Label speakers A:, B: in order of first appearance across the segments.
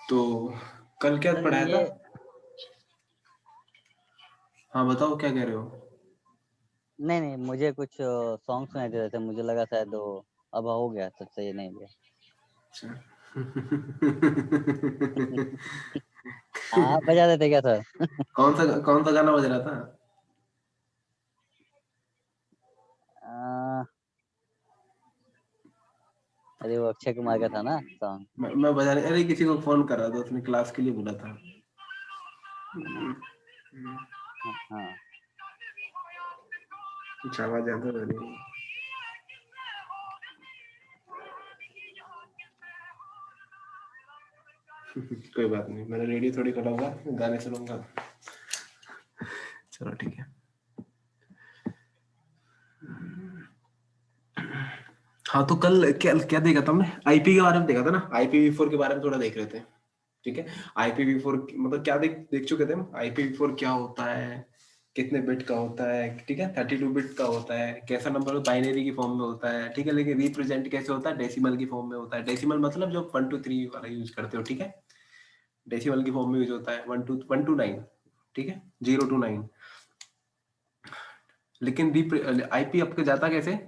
A: तो कल क्या
B: सर
A: पढ़ाया था?
B: ये
A: हाँ बताओ क्या कह रहे हो?
B: नहीं नहीं, मुझे कुछ सॉन्ग सुनाई दे रहे थे, मुझे लगा शायद वो अब हो गया, सर सही नहीं गया।
A: अच्छा।
B: आप बजा देते क्या सर?
A: कौन सा गाना बज रहा था?
B: अ, अरे वो अक्षय कुमार का था ना सॉन्ग।
A: मैं बजाने, अरे किसी को फोन कर रहा था, उसने क्लास के लिए बोला था।
B: हाँ।
A: कुछ आवाज ज्यादा आ रही है। कोई बात नहीं, मैंने रेडियो थोड़ी खोलूंगा, गाने सुनूंगा। चलो ठीक है। हाँ तो कल क्या क्या देखा था हमने? आईपी के बारे में देखा था ना, IPv4 के बारे में थोड़ा देख रहे थे। ठीक है। IPv4 मतलब क्या देख देख चुके थे हम। IPv4 क्या होता है, कितने बिट का होता है, ठीक है, 32 बिट का होता है, कैसा नंबर बाइनरी की फॉर्म में होता है, ठीक है, लेकिन रिप्रेजेंट कैसे होता है, डेसिमल की फॉर्म में होता है। डेसिमल मतलब जो 1 to 3 वाला यूज करते हो, ठीक है, डेसिमल की फॉर्म में यूज होता है 1 to 9, ठीक है, 0 to 9। लेकिन आईपी आपके जाता कैसे,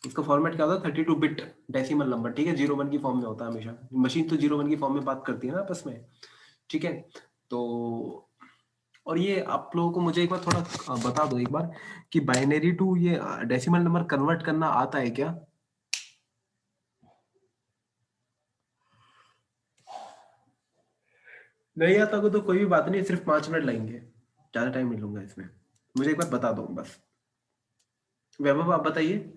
A: इसका फॉर्मेट क्या होता है, 32 बिट डेसिमल नंबर, ठीक है, 0 1 की फॉर्म में होता है हमेशा। मशीन तो 0 1 की फॉर्म में बात करती है ना आपस में, ठीक है। तो और ये आप लोगों को मुझे एक बार थोड़ा बता दो एक बार कि बाइनरी टू ये डेसिमल नंबर कन्वर्ट करना आता है क्या? नहीं आता को तो कोई भी बात नहीं, सिर्फ 5 मिनट लगेंगे, ज्यादा टाइम नहीं लूंगा इसमें। मुझे एक बार बता दो बस। वैभव आप बताइए।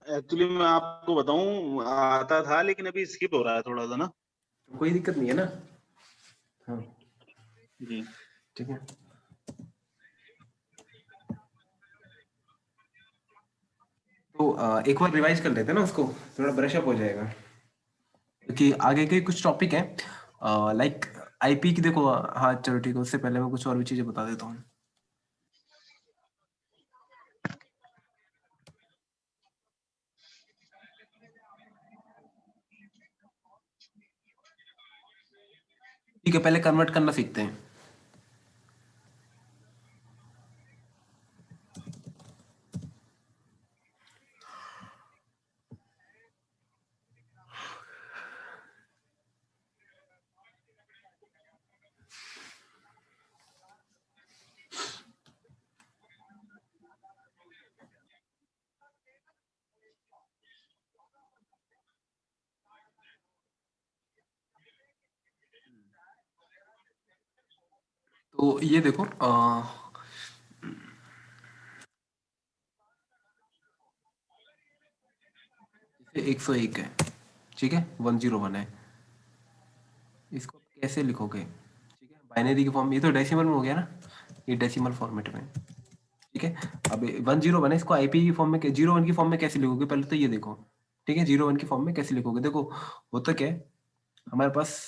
C: एक्चुअली मैं आपको बताऊं, आता था लेकिन अभी स्किप हो रहा है थोड़ा सा ना।
A: कोई दिक्कत नहीं है ना? हाँ
C: जी।
A: ठीक है। तो एक बार रिवाइज कर लेते हैं ना उसको, थोड़ा ब्रश अप हो जाएगा, क्योंकि आगे के कुछ टॉपिक हैं लाइक आईपी की। देखो हाँ चलो ठीक है, उससे पहले मैं कुछ और भी चीजें बता देता हूँ। ठीक है, पहले कन्वर्ट करना सीखते हैं। तो ये देखो 101 है, ठीक है, 101 है। इसको आप कैसे लिखोगे? ठीक है, बाइनरी की फॉर्म, ये तो डेसिमल में हो गया ना, ये डेसिमल फॉर्मेट में, ठीक है। अब 101 है, इसको आईपी की फॉर्म में, 0 1 की फॉर्म में कैसे लिखोगे, पहले तो ये देखो, ठीक है, 0 1 की फॉर्म में कैसे लिखोगे। देखो होता क्या है हमारे पास,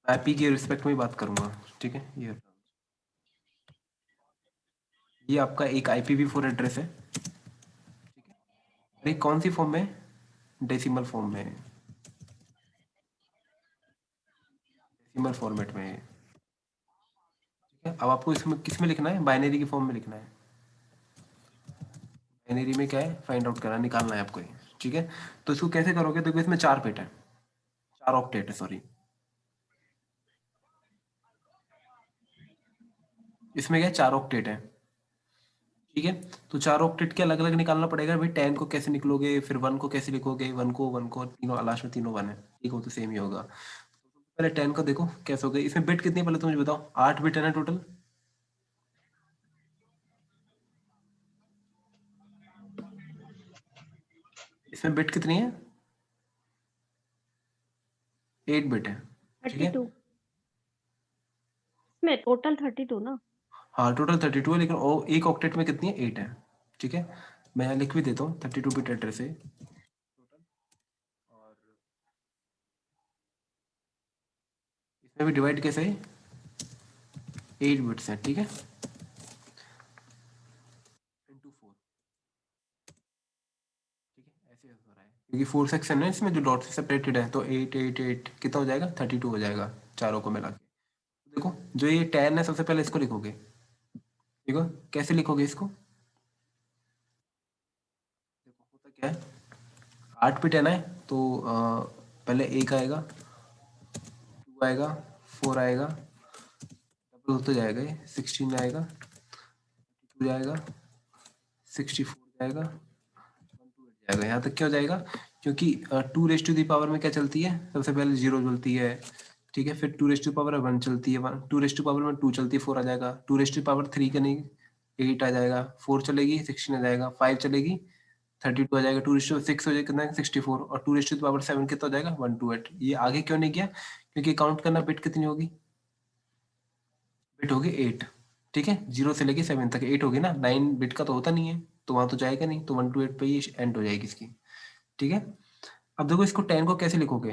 A: आईपी के रिस्पेक्ट में बात करूंगा, ठीक है। ये आपका एक IPv4 एड्रेस है, ठीक है, और ये कौन सी फॉर्म में है? डेसिमल फॉर्म में है, डेसिमल फॉर्मेट में है, ठीक है। अब आपको इसमें किस में लिखना है, बाइनरी की फॉर्म में लिखना है। बाइनरी में क्या है, फाइंड आउट करना, निकालना है आपको ये, ठीक है। तो इसको कैसे करोगे, देखो इसमें 4 बिट है, 4 ऑक्टेट है, सॉरी, इसमें क्या है, 4 ऑक्टेट है, ठीक है। तो 4 ऑक्टेट के अलग अलग निकालना पड़ेगा भाई। 10 को कैसे निकलोगे, फिर 1 को कैसे लिखोगे, 1 को तीनों लास्ट में तीनों 1 है, ठीक हो तो सेम ही होगा। पहले 10 को देखो कैसे हो गई, इसमें बिट कितनी है पहले तो मुझे बताओ। 8 बिट है ना टोटल, इसमें बिट कितनी है, 8 बिट है, ठीक
D: थर्टी
A: है।
D: टू में टोटल 32 ना।
A: हाँ टोटल 32 है, लेकिन एक ऑक्टेट में कितनी है, 8 है, ठीक है। मैं यहाँ लिख भी देता हूँ, 32 बिट एड्रेस है टोटल, और इसमें भी डिवाइड कैसे है, 8 बिट्स है, ठीक है। क्योंकि 4 सेक्शन है इसमें जो डॉट से सेपरेटेड है, तो 8 8 8 कितना हो जाएगा, 32 हो जाएगा चारों को मिला के। देखो जो ये 10 है, सबसे पहले इसको लिखोगे, देखो कैसे लिखोगे इसको, देखो होता क्या है, 8 पे 10 है तो पहले 1 आएगा, 2 आएगा, 4 आएगा, डबल होते जाएगा, ये 16 आएगा, 2 जाएगा, 64 जाएगा, 128 जाएगा। यहाँ तक क्या हो जाएगा, क्योंकि 2 रेज टू दी पावर में क्या चलती है, सबसे पहले 0 चलती है, ठीक है, फिर 2 रेज टू पावर 1 चलती है, 2 रेज टू पावर में 2 चलती है, 4 आ जाएगा, 2 रेज टू पावर 3 का नहीं 8 आ जाएगा, 4 चलेगी 16 आ जाएगा, 5 चलेगी 32 आ जाएगा, 2 रेज टू 6 हो जाएगा कितना 64, और 2 रेज टू पावर 7 कितना हो जाएगा 128। ये आगे क्यों नहीं किया, क्योंकि काउंट करना बिट कितनी होगी, बिट होगी 8, ठीक है, 0 से लेके 7 तक 8 होगी ना, 9 बिट का तो होता नहीं है, तो वहां तो जाएगा नहीं, तो 128 पे ही एंड हो जाएगी इसकी, ठीक है। अब देखो इसको 10 को कैसे लिखोगे,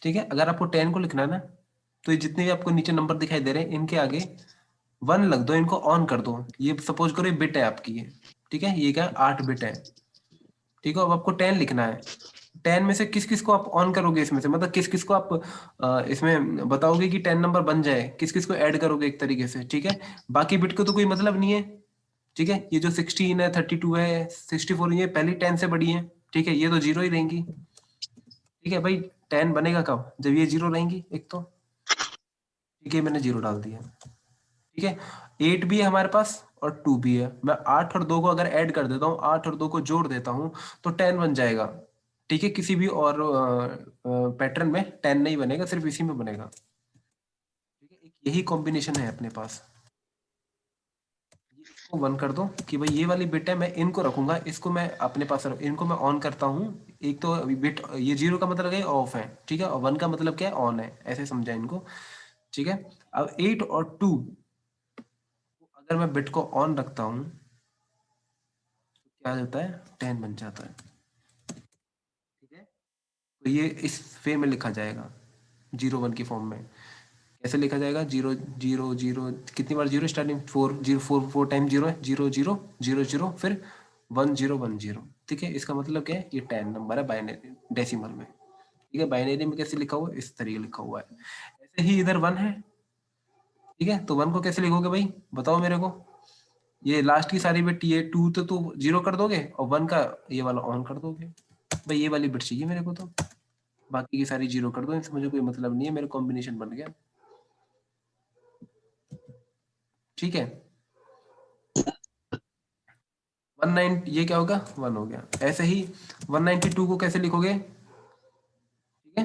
A: ठीक है, अगर आपको 10 को लिखना है ना, तो ये जितने भी आपको नीचे नंबर दिखाई दे रहे हैं इनके आगे 1 लग दो, इनको ऑन कर दो, ये सपोज करो ये बिट है आपकी ये, ठीक है, ये क्या 8 बिट है, ठीक है। अब आपको 10 लिखना है, 10 में से किस किस को आप ऑन करोगे, इसमें से मतलब किस किस को आप इसमें बताओगे कि 10 नंबर बन जाए, किस किस को ऐड करोगे एक तरीके से, ठीक है। बाकी बिट को तो कोई मतलब नहीं है, ठीक है, ये जो 16 है 32 है 64 ये पहली 10 से बड़ी है, ठीक है, ये तो 0 ही रहेंगी, ठीक है भाई। 10 बनेगा कब, जब ये 0 रहेंगी एक तो, ठीक है, मैंने 0 डाल दिया, ठीक है। 8 भी है हमारे पास और 2 भी है, मैं 8 और 2 को अगर ऐड कर देता हूँ, 8 और 2 को जोड़ देता हूँ तो 10 बन जाएगा, ठीक है। किसी भी और पैटर्न में 10 नहीं बनेगा, सिर्फ इसी में बनेगा, ठीक है। एक यही कॉम्बिनेशन है अपने पास, इसको 1 कर दो कि भाई ये वाली बिट है, मैं इनको रखूंगा, इसको मैं अपने पास इनको मैं ऑन करता हूँ। एक तो बिट ये 0 का मतलब है ऑफ है, ठीक है, और 1 का मतलब क्या है ऑन है, ऐसे समझा इनको, ठीक है। अब 8 और 2 अगर मैं बिट को ऑन रखता हूँ तो क्या होता है, 10 बन जाता है, ठीक है। तो ये इस वे में लिखा जाएगा 0 1 की फॉर्म में, कैसे लिखा जाएगा, 0 0 0 कितनी बार 0 स्टार्टिंग 4 0 4 4 टाइम 0 है, 0 0 0 0 फिर 1 0 1 0, ठीक है। इसका मतलब क्या है, ये 10 नंबर है बाइनरी डेसिमल में, ठीक है। बाइनरी में कैसे लिखा हुआ है, इस तरीके लिखा हुआ है। ऐसे ही इधर 1 है, ठीक है, तो 1 को कैसे लिखोगे भाई, बताओ मेरे को। ये लास्ट की सारी बिट, ये 2 तो 0 कर दोगे और 1 का ये वाला ऑन कर दोगे, भाई ये वाली बिट चाहिए मेरे को, तो बाकी की सारी 0 कर दो, इससे मुझे कोई मतलब नहीं है, मेरा कॉम्बिनेशन बन गया, ठीक है। 19 ये क्या होगा 1 हो गया। ऐसे ही 192 को कैसे लिखोगे, ठीक है,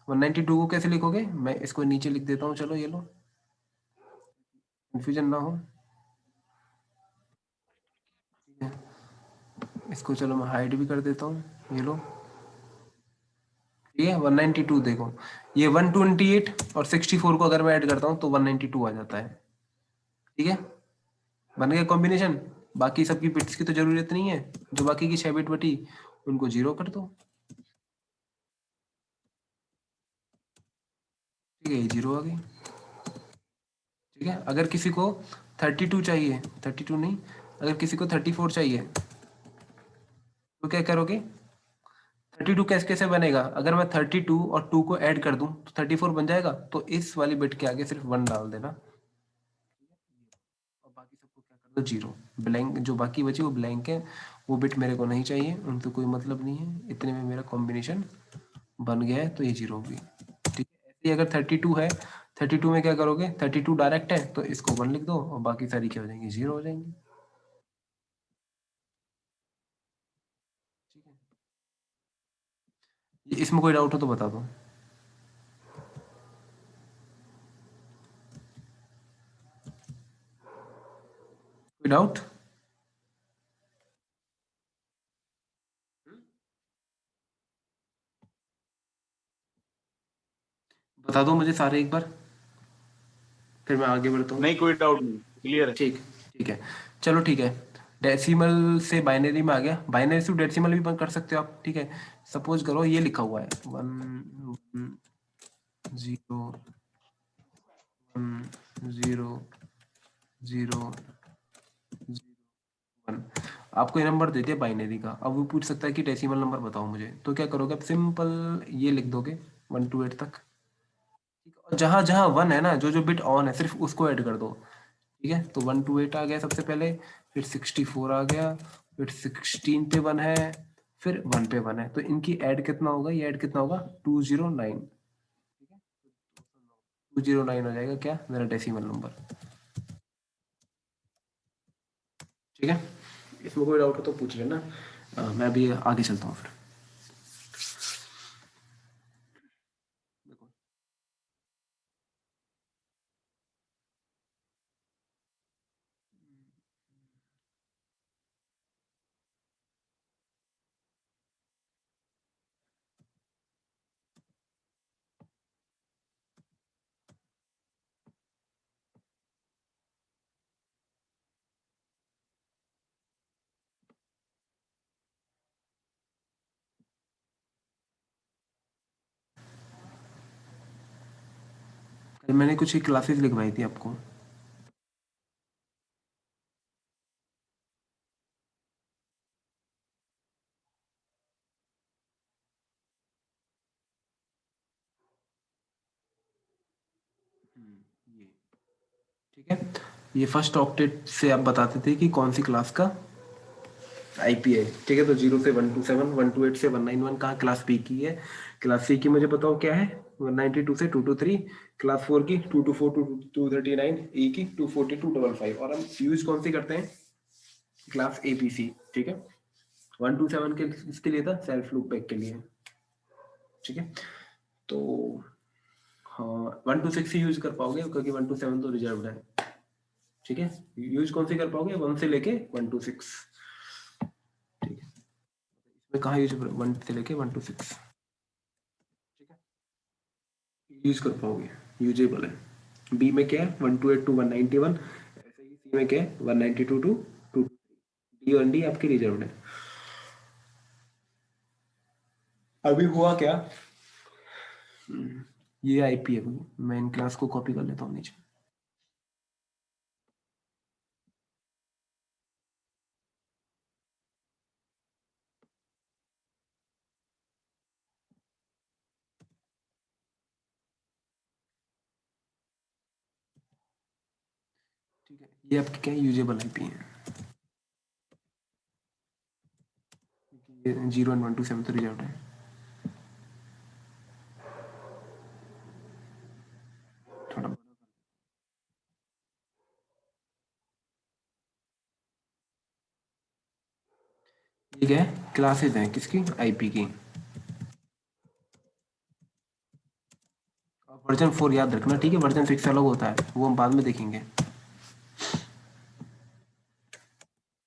A: 192 को कैसे लिखोगे, मैं इसको नीचे लिख देता हूँ, चलो ये लो, कंफ्यूजन ना हो, ठीक है। इसको चलो मैं हाइड भी कर देता हूँ, ये लो, ठीक है। 192 देखो, ये 128 और 64 को अगर मैं ऐड करता हूँ तो 192 आ जाता है, ठीक है, बन गया कॉम्बिनेशन। बाकी सबकी बिट्स की तो जरूरत नहीं है, जो बाकी की 6 बिट बटी उनको 0 कर दो, ठीक है, ये 0 आ गई, ठीक है। अगर किसी को 32 चाहिए, 32 नहीं, अगर किसी को 34 चाहिए तो क्या करोगे, 32 कैसे कैसे बनेगा, अगर मैं 32 और 2 को ऐड कर दूं तो 34 बन जाएगा, तो इस वाली बिट के आगे सिर्फ 1 डाल देना और बाकी सबको क्या कर दो 0, ब्लैंक जो बाकी बची वो ब्लैंक है, वो बिट मेरे को नहीं चाहिए, उनसे कोई मतलब नहीं है, इतने में मेरा कॉम्बिनेशन बन गया है, तो ये 0 होगी, ठीक है। ऐसे ही अगर 32 है, 32 में क्या करोगे, 32 डायरेक्ट है तो इसको 1 लिख दो और बाकी सारी क्या हो जाएंगी 0 हो जाएंगी, ठीक है। इसमें कोई डाउट हो तो बता दो, कोई डाउट, बता दो मुझे सारे एक बार, फिर मैं आगे बढ़ता हूँ।
C: नहीं, कोई डाउट नहीं, क्लियर है।
A: ठीक, ठीक है, चलो ठीक है। डेसिमल से बाइनरी में आ गया, बाइनरी से डेसिमल भी कर सकते हो आप, ठीक है। सपोज करो ये लिखा हुआ है 1 0 1 0 0 1। आपको ये नंबर दे दिया बाइनरी का, अब वो पूछ सकता है कि डेसिमल नंबर बताओ मुझे, तो क्या करोगे आप, सिंपल ये लिख दोगे 1 to 8 तक। और जहां जहां 1 है ना, जो जो बिट ऑन है सिर्फ उसको ऐड कर दो, ठीक है। तो 1 to 8 आ गया सबसे पहले, फिर 64 आ गया, फिर 16 पे 1 है, फिर 1 पे 1 है, तो इनकी ऐड कितना होगा, ये ऐड कितना होगा 209, ठीक है। 209 हो जाएगा क्या, मेरा डेसिमल नंबर, ठीक है। इसमें कोई डाउट हो तो पूछ लेना। मैं अभी आगे चलता हूँ फिर। देखो, कल मैंने कुछ ही क्लासेस लिखवाई थी आपको। ये ठीक है, ये फर्स्ट ऑक्टेट से आप बताते थे कि कौन सी क्लास का आईपी है, ठीक है। तो 0 से 127, 128 से 191 कहाँ क्लास पी की है, क्लास सी की मुझे बताओ क्या है, 192 से 223, क्लास 4 की 224 टू 239, ई की 240 टू 255, और हम यूज कौन सी करते हैं, क्लास एपीसी, ठीक है। 127 के इसके लिए था, सेल्फ लूप बैक के लिए, ठीक है। तो हाँ 1 to 6 ही यूज कर पाओगे, क्योंकि 1 to 7 तो रिजर्व है, ठीक है। यूज कौन सी कर पाओगे, 1 से लेके 1 to 6, ठीक है। इसमें कहाँ यूज, 1 से लेके 1 to 6, ठीक है, यूज कर पाओगे, यूजेबल है। बी में क्या है, 128 to 191, ऐसे ही सी में क्या है, 192 to 2, डी और डी आपकी रिजर्व है। अभी हुआ क्या, ये आईपी है, मैं इन क्लास को कॉपी कर लेता हूँ नीचे, ठीक है। ये आपकी क्या यूजेबल आईपी है, ये 0 and 1 to 7 तो रिजर्व है, थोड़ा ये क्या है, क्लासेस हैं किसकी, आईपी की। वर्जन 4 याद रखना, ठीक है, वर्जन 6 अलग होता है, वो हम बाद में देखेंगे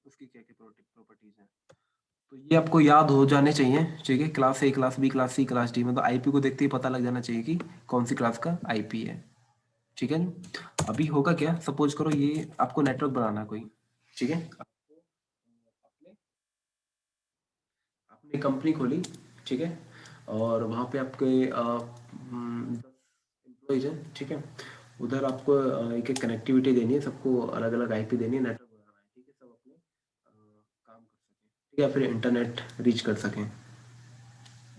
A: उसकी क्या क्या प्रॉपर्टीज है। तो ये आपको याद हो जाने चाहिए, ठीक है। Class A, class B, class C, class D, मतलब आईपी को देखते ही पता लग जाना चाहिए कि कौन सी क्लास का आईपी है, ठीक है। अभी होगा क्या, सपोज करो ये आपको नेटवर्क बनाना है कोई, ठीक है। आपने आपने कंपनी खोली, ठीक है, और वहाँ पे आपके 10 एम्प्लॉइज हैं, ठीक है। उधर आपको एक एक कनेक्टिविटी देनी है, सबको अलग अलग आईपी देनी है, नेटवर्क बनाना है, ठीक है, सब अपने काम कर सकें, ठीक है, फिर इंटरनेट रीच कर सकें।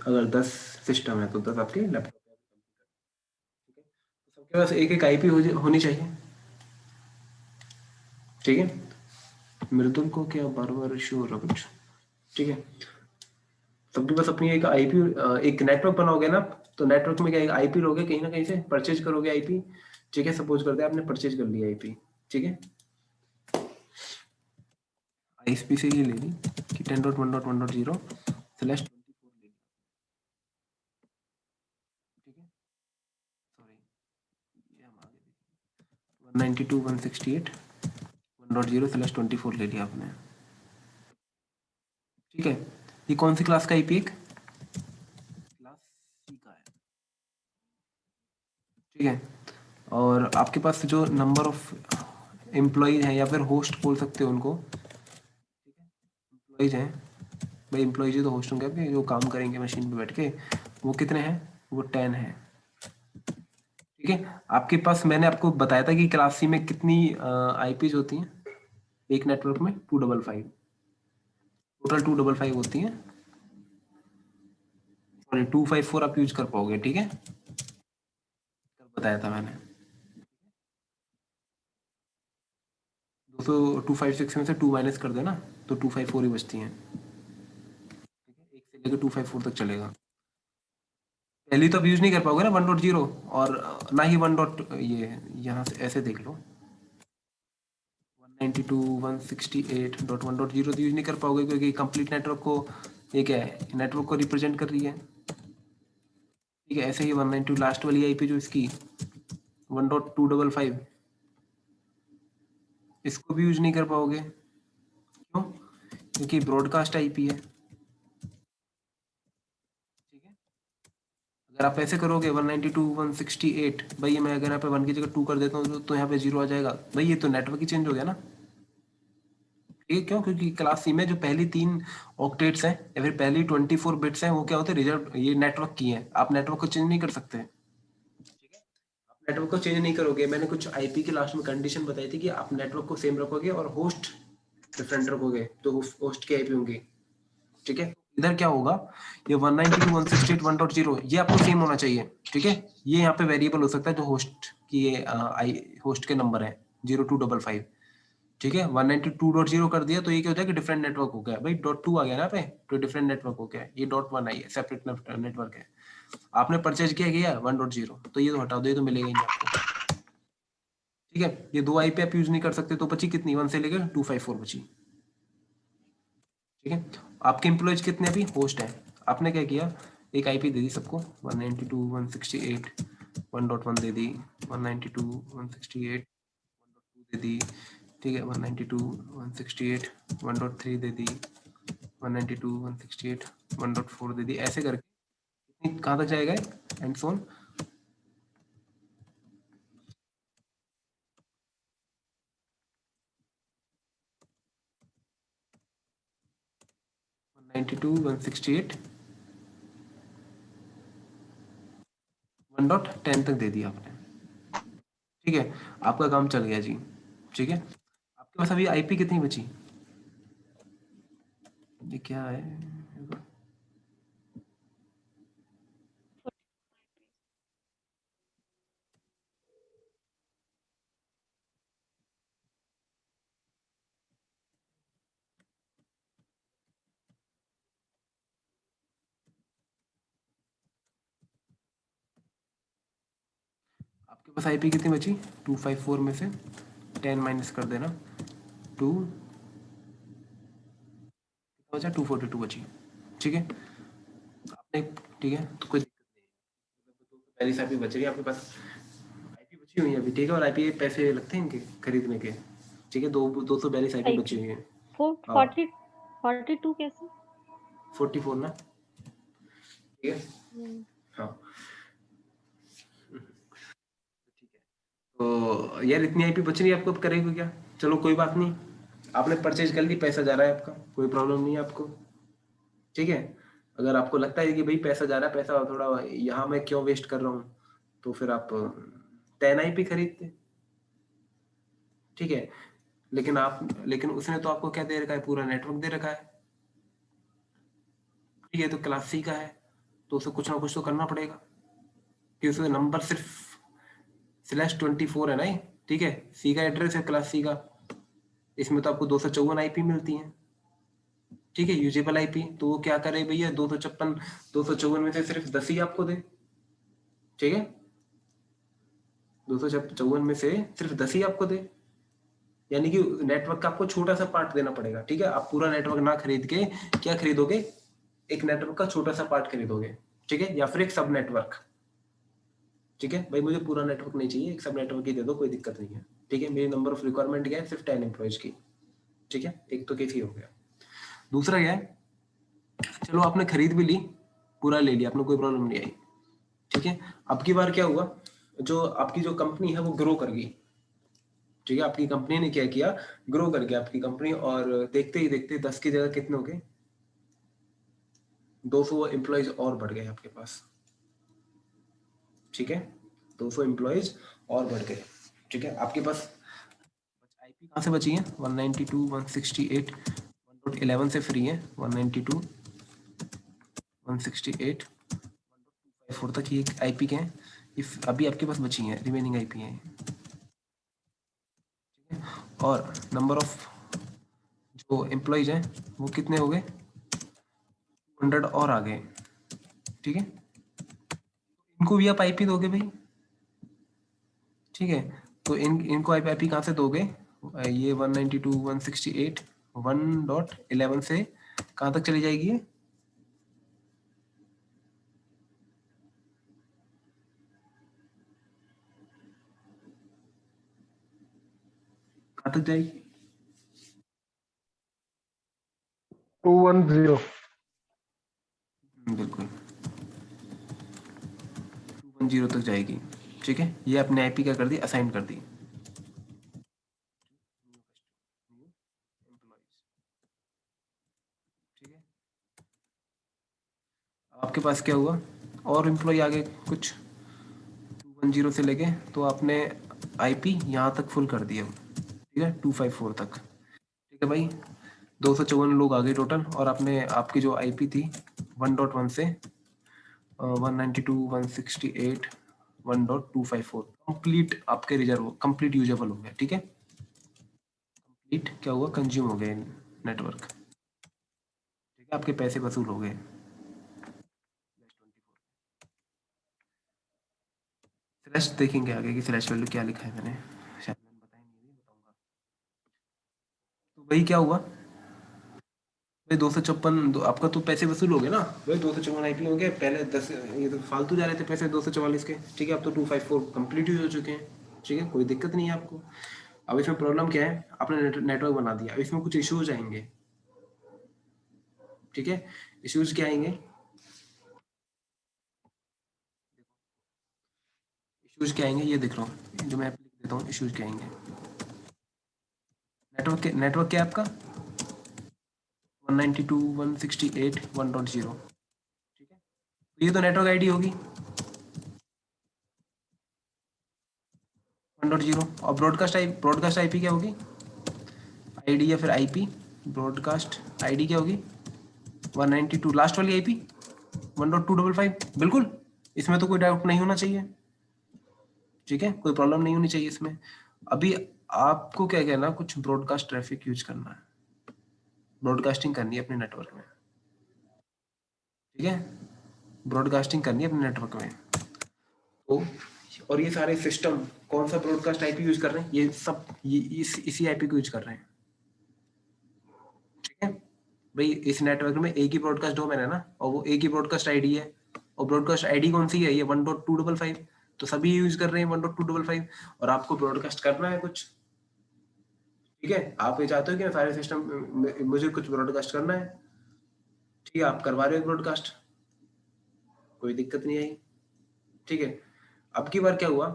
A: अगर 10 सिस्टम है तो 10 आपके लैपटॉप, ठीक है। तो सबके पास एक एक आईपी होनी चाहिए, ठीक है। मृदुल को क्या बार बार इशू हो रहा कुछ, ठीक है। सबके पास अपनी एक आईपी, एक नेटवर्क बनाओगे ना, तो नेटवर्क में क्या, एक आईपी लोगे कहीं ना कहीं से, परचेज करोगे आईपी, ठीक है। सपोज करते हैं आपने परचेज कर लिया आईपी, ठीक है, आईएसपी से ये ले ली कि 10.1.1.0/24 ले ली, ठीक है। सॉरी, ये हम आगे देखेंगे, 192.168.1.0/24 ले लिया आपने, ठीक है। ये कौन सी क्लास का आईपी, एक क्लास सी का है, ठीक है। और आपके पास जो नंबर ऑफ एम्प्लॉय हैं, या फिर होस्ट बोल सकते हो उनको, ठीक है, एम्प्लॉयज हैं, भाई एम्प्लॉयज ही तो होस्ट होंगे आपके, जो काम करेंगे मशीन पे बैठ के, वो कितने हैं, वो 10 है, ठीक है। आपके पास मैंने आपको बताया था कि क्लास सी में कितनी आईपीज होती हैं एक नेटवर्क में, 255, टोटल 255 होती है, सॉरी 254 आप यूज कर पाओगे, ठीक है, कल बताया था मैंने। 256 में से 2 माइनस कर देना तो 254 ही बचती हैं, ठीक है, 1 से लेकर 254 तक चलेगा। पहली तो आप यूज नहीं कर पाओगे ना 1.0, और ना ही 1 डॉट, ये यहाँ से ऐसे देख लो 192.168.1.0 तो यूज नहीं कर पाओगे, क्योंकि कंप्लीट नेटवर्क को, ये क्या है, नेटवर्क को रिप्रेजेंट कर रही है, ठीक है। ऐसे ही 192 लास्ट वाली आईपी जो इसकी 1.255, इसको भी यूज नहीं कर पाओगे, क्यों? क्योंकि ब्रॉडकास्ट आईपी है, ठीक है। अगर आप ऐसे करोगे 192.168, भाई मैं अगर यहाँ पे 1 की जगह 2 कर देता हूँ तो यहाँ पे 0 आ जाएगा, भाई ये तो नेटवर्क ही चेंज हो गया ना, ठीक है। क्यों? क्योंकि क्लास सी में जो पहली 3 ऑक्टेट्स हैं या फिर पहली 24 बिट्स हैं, वो क्या होते हैं, रिजर्व, ये नेटवर्क की हैं, आप नेटवर्क को चेंज नहीं कर सकते, ठीक है। आप नेटवर्क को चेंज नहीं करोगे, मैंने कुछ आईपी के लास्ट में कंडीशन बताई थी कि आप नेटवर्क को सेम रखोगे और होस्ट डिफरेंट रखोगे, तो होस्ट की आईपी होंगी, ठीक है। इधर क्या होगा, ये 192.168.1.0 ये आपको सेम होना चाहिए, ठीक है। ये यहाँ पे वेरिएबल हो सकता है जो होस्ट की होस्ट के नंबर है 0255, ठीक है। 192.0 कर दिया तो ये क्या हो जाएगा, डिफरेंट नेटवर्क हो गया, भाई .2 आ गया ना पे, तो डिफरेंट नेटवर्क हो गया, ये .1 आई है, सेपरेट नेटवर्क है। आपने परचेज किया 1.0, तो ये तो हटा दो, ये तो मिलेगा ही नहीं आपको, ठीक है। ये 2 आईपी आप यूज नहीं कर सकते, तो बची कितनी, 1 से लेकर 254 बची, ठीक है। आपके एम्प्लॉयज कितने अभी होस्ट है, आपने क्या किया, एक आईपी दे दी सबको 192.168.1.1 दे दी, 192.168.1.2 दे दी, ठीक है, 192.168.1.3 दे दी, 192.168.1.4 दे दी, ऐसे करके कितनी कहाँ तक जाएगा एंड सोन, वन 192.168 1.10 तक दे दिया आपने, ठीक है। आपका काम चल गया जी, ठीक है। आपके पास अभी आईपी कितनी बची, ये क्या है, आपके पास आईपी कितनी बची, 254 में से 10 माइनस कर देना, 2 बचा, 242 बची, ठीक है। आपने, ठीक है, तो कोई दिक्कत नहीं है, तो पहली आईपी बच रही है आपके पास, आईपी बची हुई है अभी, ठीक है। और आईपी पैसे लगते हैं इनके खरीदने के, ठीक है, 242 आईपी बची हुई है, हाँ
D: 42 कैसे?
A: 44 ना, ठीक है,
D: हम्म,
A: हाँ, ठीक है। तो यार इतनी आईपी बच रही है आपको, अब करेगा क्या, चलो कोई बात नहीं, आपने परचेज कर ली, पैसा जा रहा है आपका, कोई प्रॉब्लम नहीं है आपको, ठीक है। अगर आपको लगता है कि भाई पैसा जा रहा है, पैसा थोड़ा यहाँ मैं क्यों वेस्ट कर रहा हूँ, तो फिर आप 10 आईपी खरीदते, ठीक है। लेकिन उसने तो आपको क्या दे रखा है, पूरा नेटवर्क दे रखा है, ठीक है। तो क्लास सी का है, तो उसे कुछ ना कुछ तो करना पड़ेगा, कि उसका नंबर सिर्फ /24 है ना ये, ठीक है। सी का एड्रेस है क्लास सी का, इसमें तो आपको 254 आईपी मिलती हैं, ठीक है, यूजेबल आईपी। तो वो क्या करे भैया, 254 में से सिर्फ 10 ही आपको दे, ठीक है, 254 में से सिर्फ 10 ही आपको दे, यानी कि नेटवर्क का आपको छोटा सा पार्ट देना पड़ेगा, ठीक है। आप पूरा नेटवर्क ना खरीद के क्या खरीदोगे, एक नेटवर्क का छोटा सा पार्ट खरीदोगे, ठीक है, या फिर एक सब नेटवर्क, ठीक है। भाई मुझे पूरा नेटवर्क नहीं चाहिए, एक सब नेटवर्क ही दे दो, कोई दिक्कत नहीं है, ठीक है। मेरी नंबर ऑफ रिक्वायरमेंट क्या है, सिर्फ 10 एम्प्लॉयज की, ठीक है। एक तो केस ही हो गया। दूसरा क्या है, चलो आपने खरीद भी ली, पूरा ले लिया आपने, कोई प्रॉब्लम नहीं आई, ठीक है। अब की बार क्या हुआ, जो आपकी जो कंपनी है वो ग्रो कर गई, ठीक है। आपकी कंपनी ने क्या किया, ग्रो कर गया आपकी कंपनी, और देखते ही देखते 10 की जगह कितने हो गए, 200 एम्प्लॉयज और बढ़ गए आपके पास, ठीक है। 200 एम्प्लॉयज और बढ़ गए, ठीक है। आपके पास आईपी कहाँ से बची है, 192.168.1.0 1.11 से फ्री है, 192 168 1.24 तक ये आईपी के हैं। इफ अभी आपके पास बची हैं, रिमेनिंग आईपी हैं, ठीक है। और नंबर ऑफ जो एम्प्लॉइज हैं वो कितने हो गए, 100 और आ गए, ठीक है। इनको भी आप आईपी दोगे भाई, ठीक है। तो इनको आईपी कहाँ से दोगे, ये 192 168 1.11 से कहाँ तक चली जाएगी ये, कहाँ तक जाएगी,
E: 210।
A: बिल्कुल 210 तक जाएगी, ठीक है। ये अपने आईपी क्या कर दी, असाइन कर दी। ठीक है, आपके पास क्या हुआ, और एम्प्लॉय आ गए कुछ 210 से लेके, तो आपने आईपी यहाँ तक फुल कर दिया, ठीक है, 254 तक, ठीक है भाई। 254 लोग आ गए टोटल, और आपने आपकी जो आईपी थी 1.1 से 192 168 1.254 कंप्लीट आपके रिजर्व, कंप्लीट यूजेबल हो गया, ठीक है। कंप्लीट क्या हुआ, कंज्यूम हो गए नेटवर्क, ठीक है, आपके पैसे वसूल हो गए। स्लैश देखेंगे आगे की स्लैश वैल्यू क्या लिखा है मैंने, शायद मैंने बताया नहीं, बताऊंगा। तो वही क्या हुआ भाई, 254 आपका तो पैसे वसूल हो गए ना भाई, 254 आईपी हो गए, पहले 10 ये तो फालतू जा रहे थे पैसे 244 के, ठीक है। अब तो 254 कंप्लीट यूज हो चुके हैं, ठीक है, कोई दिक्कत नहीं है आपको। अब इसमें प्रॉब्लम क्या है, आपने नेटवर्क बना दिया, अब इसमें कुछ इश्यूज आएंगे, ठीक है। इश्यूज क्या आएंगे, इश्यूज क्या आएंगे, ये देख रहा हूँ जो मैं लिख देता हूँ, इश्यूज क्या आएंगे। नेटवर्क क्या है आपका, 192 168 1.0, ठीक है। तो ये तो नेटवर्क आईडी होगी 1.0, और ब्रॉडकास्ट आईपी क्या होगी, आईडी या फिर आईपी, ब्रॉडकास्ट आईडी क्या होगी 192, लास्ट वाली आईपी 1.255, बिल्कुल, इसमें तो कोई डाउट नहीं होना चाहिए, ठीक है, कोई प्रॉब्लम नहीं होनी चाहिए इसमें। अभी आपको क्या कहना, कुछ ब्रॉडकास्ट ट्रैफिक यूज करना है, ब्रॉडकास्टिंग करनी है अपने नेटवर्क में, ठीक है, ब्रॉडकास्टिंग करनी है अपने नेटवर्क में। तो और ये सारे सिस्टम कौन सा ब्रॉडकास्ट आईपी यूज कर रहे हैं, ये सब ये इसी आईपी को यूज कर रहे हैं, ठीक है भाई। इस नेटवर्क में एक ही ब्रॉडकास्ट डोमेन है ना, और वो एक ही ब्रॉडकास्ट आईडी है, और ब्रॉडकास्ट आईडी कौन सी है, ये 1.255, तो सभी यूज कर रहे हैं 1.255, और आपको ब्रॉडकास्ट करना है कुछ, ठीक है। आप ये चाहते हो कि सारे सिस्टम मुझे कुछ ब्रॉडकास्ट करना है, ठीक है, आप करवा रहे हो ब्रॉडकास्ट, कोई दिक्कत नहीं आई, ठीक है। अब की बार क्या हुआ,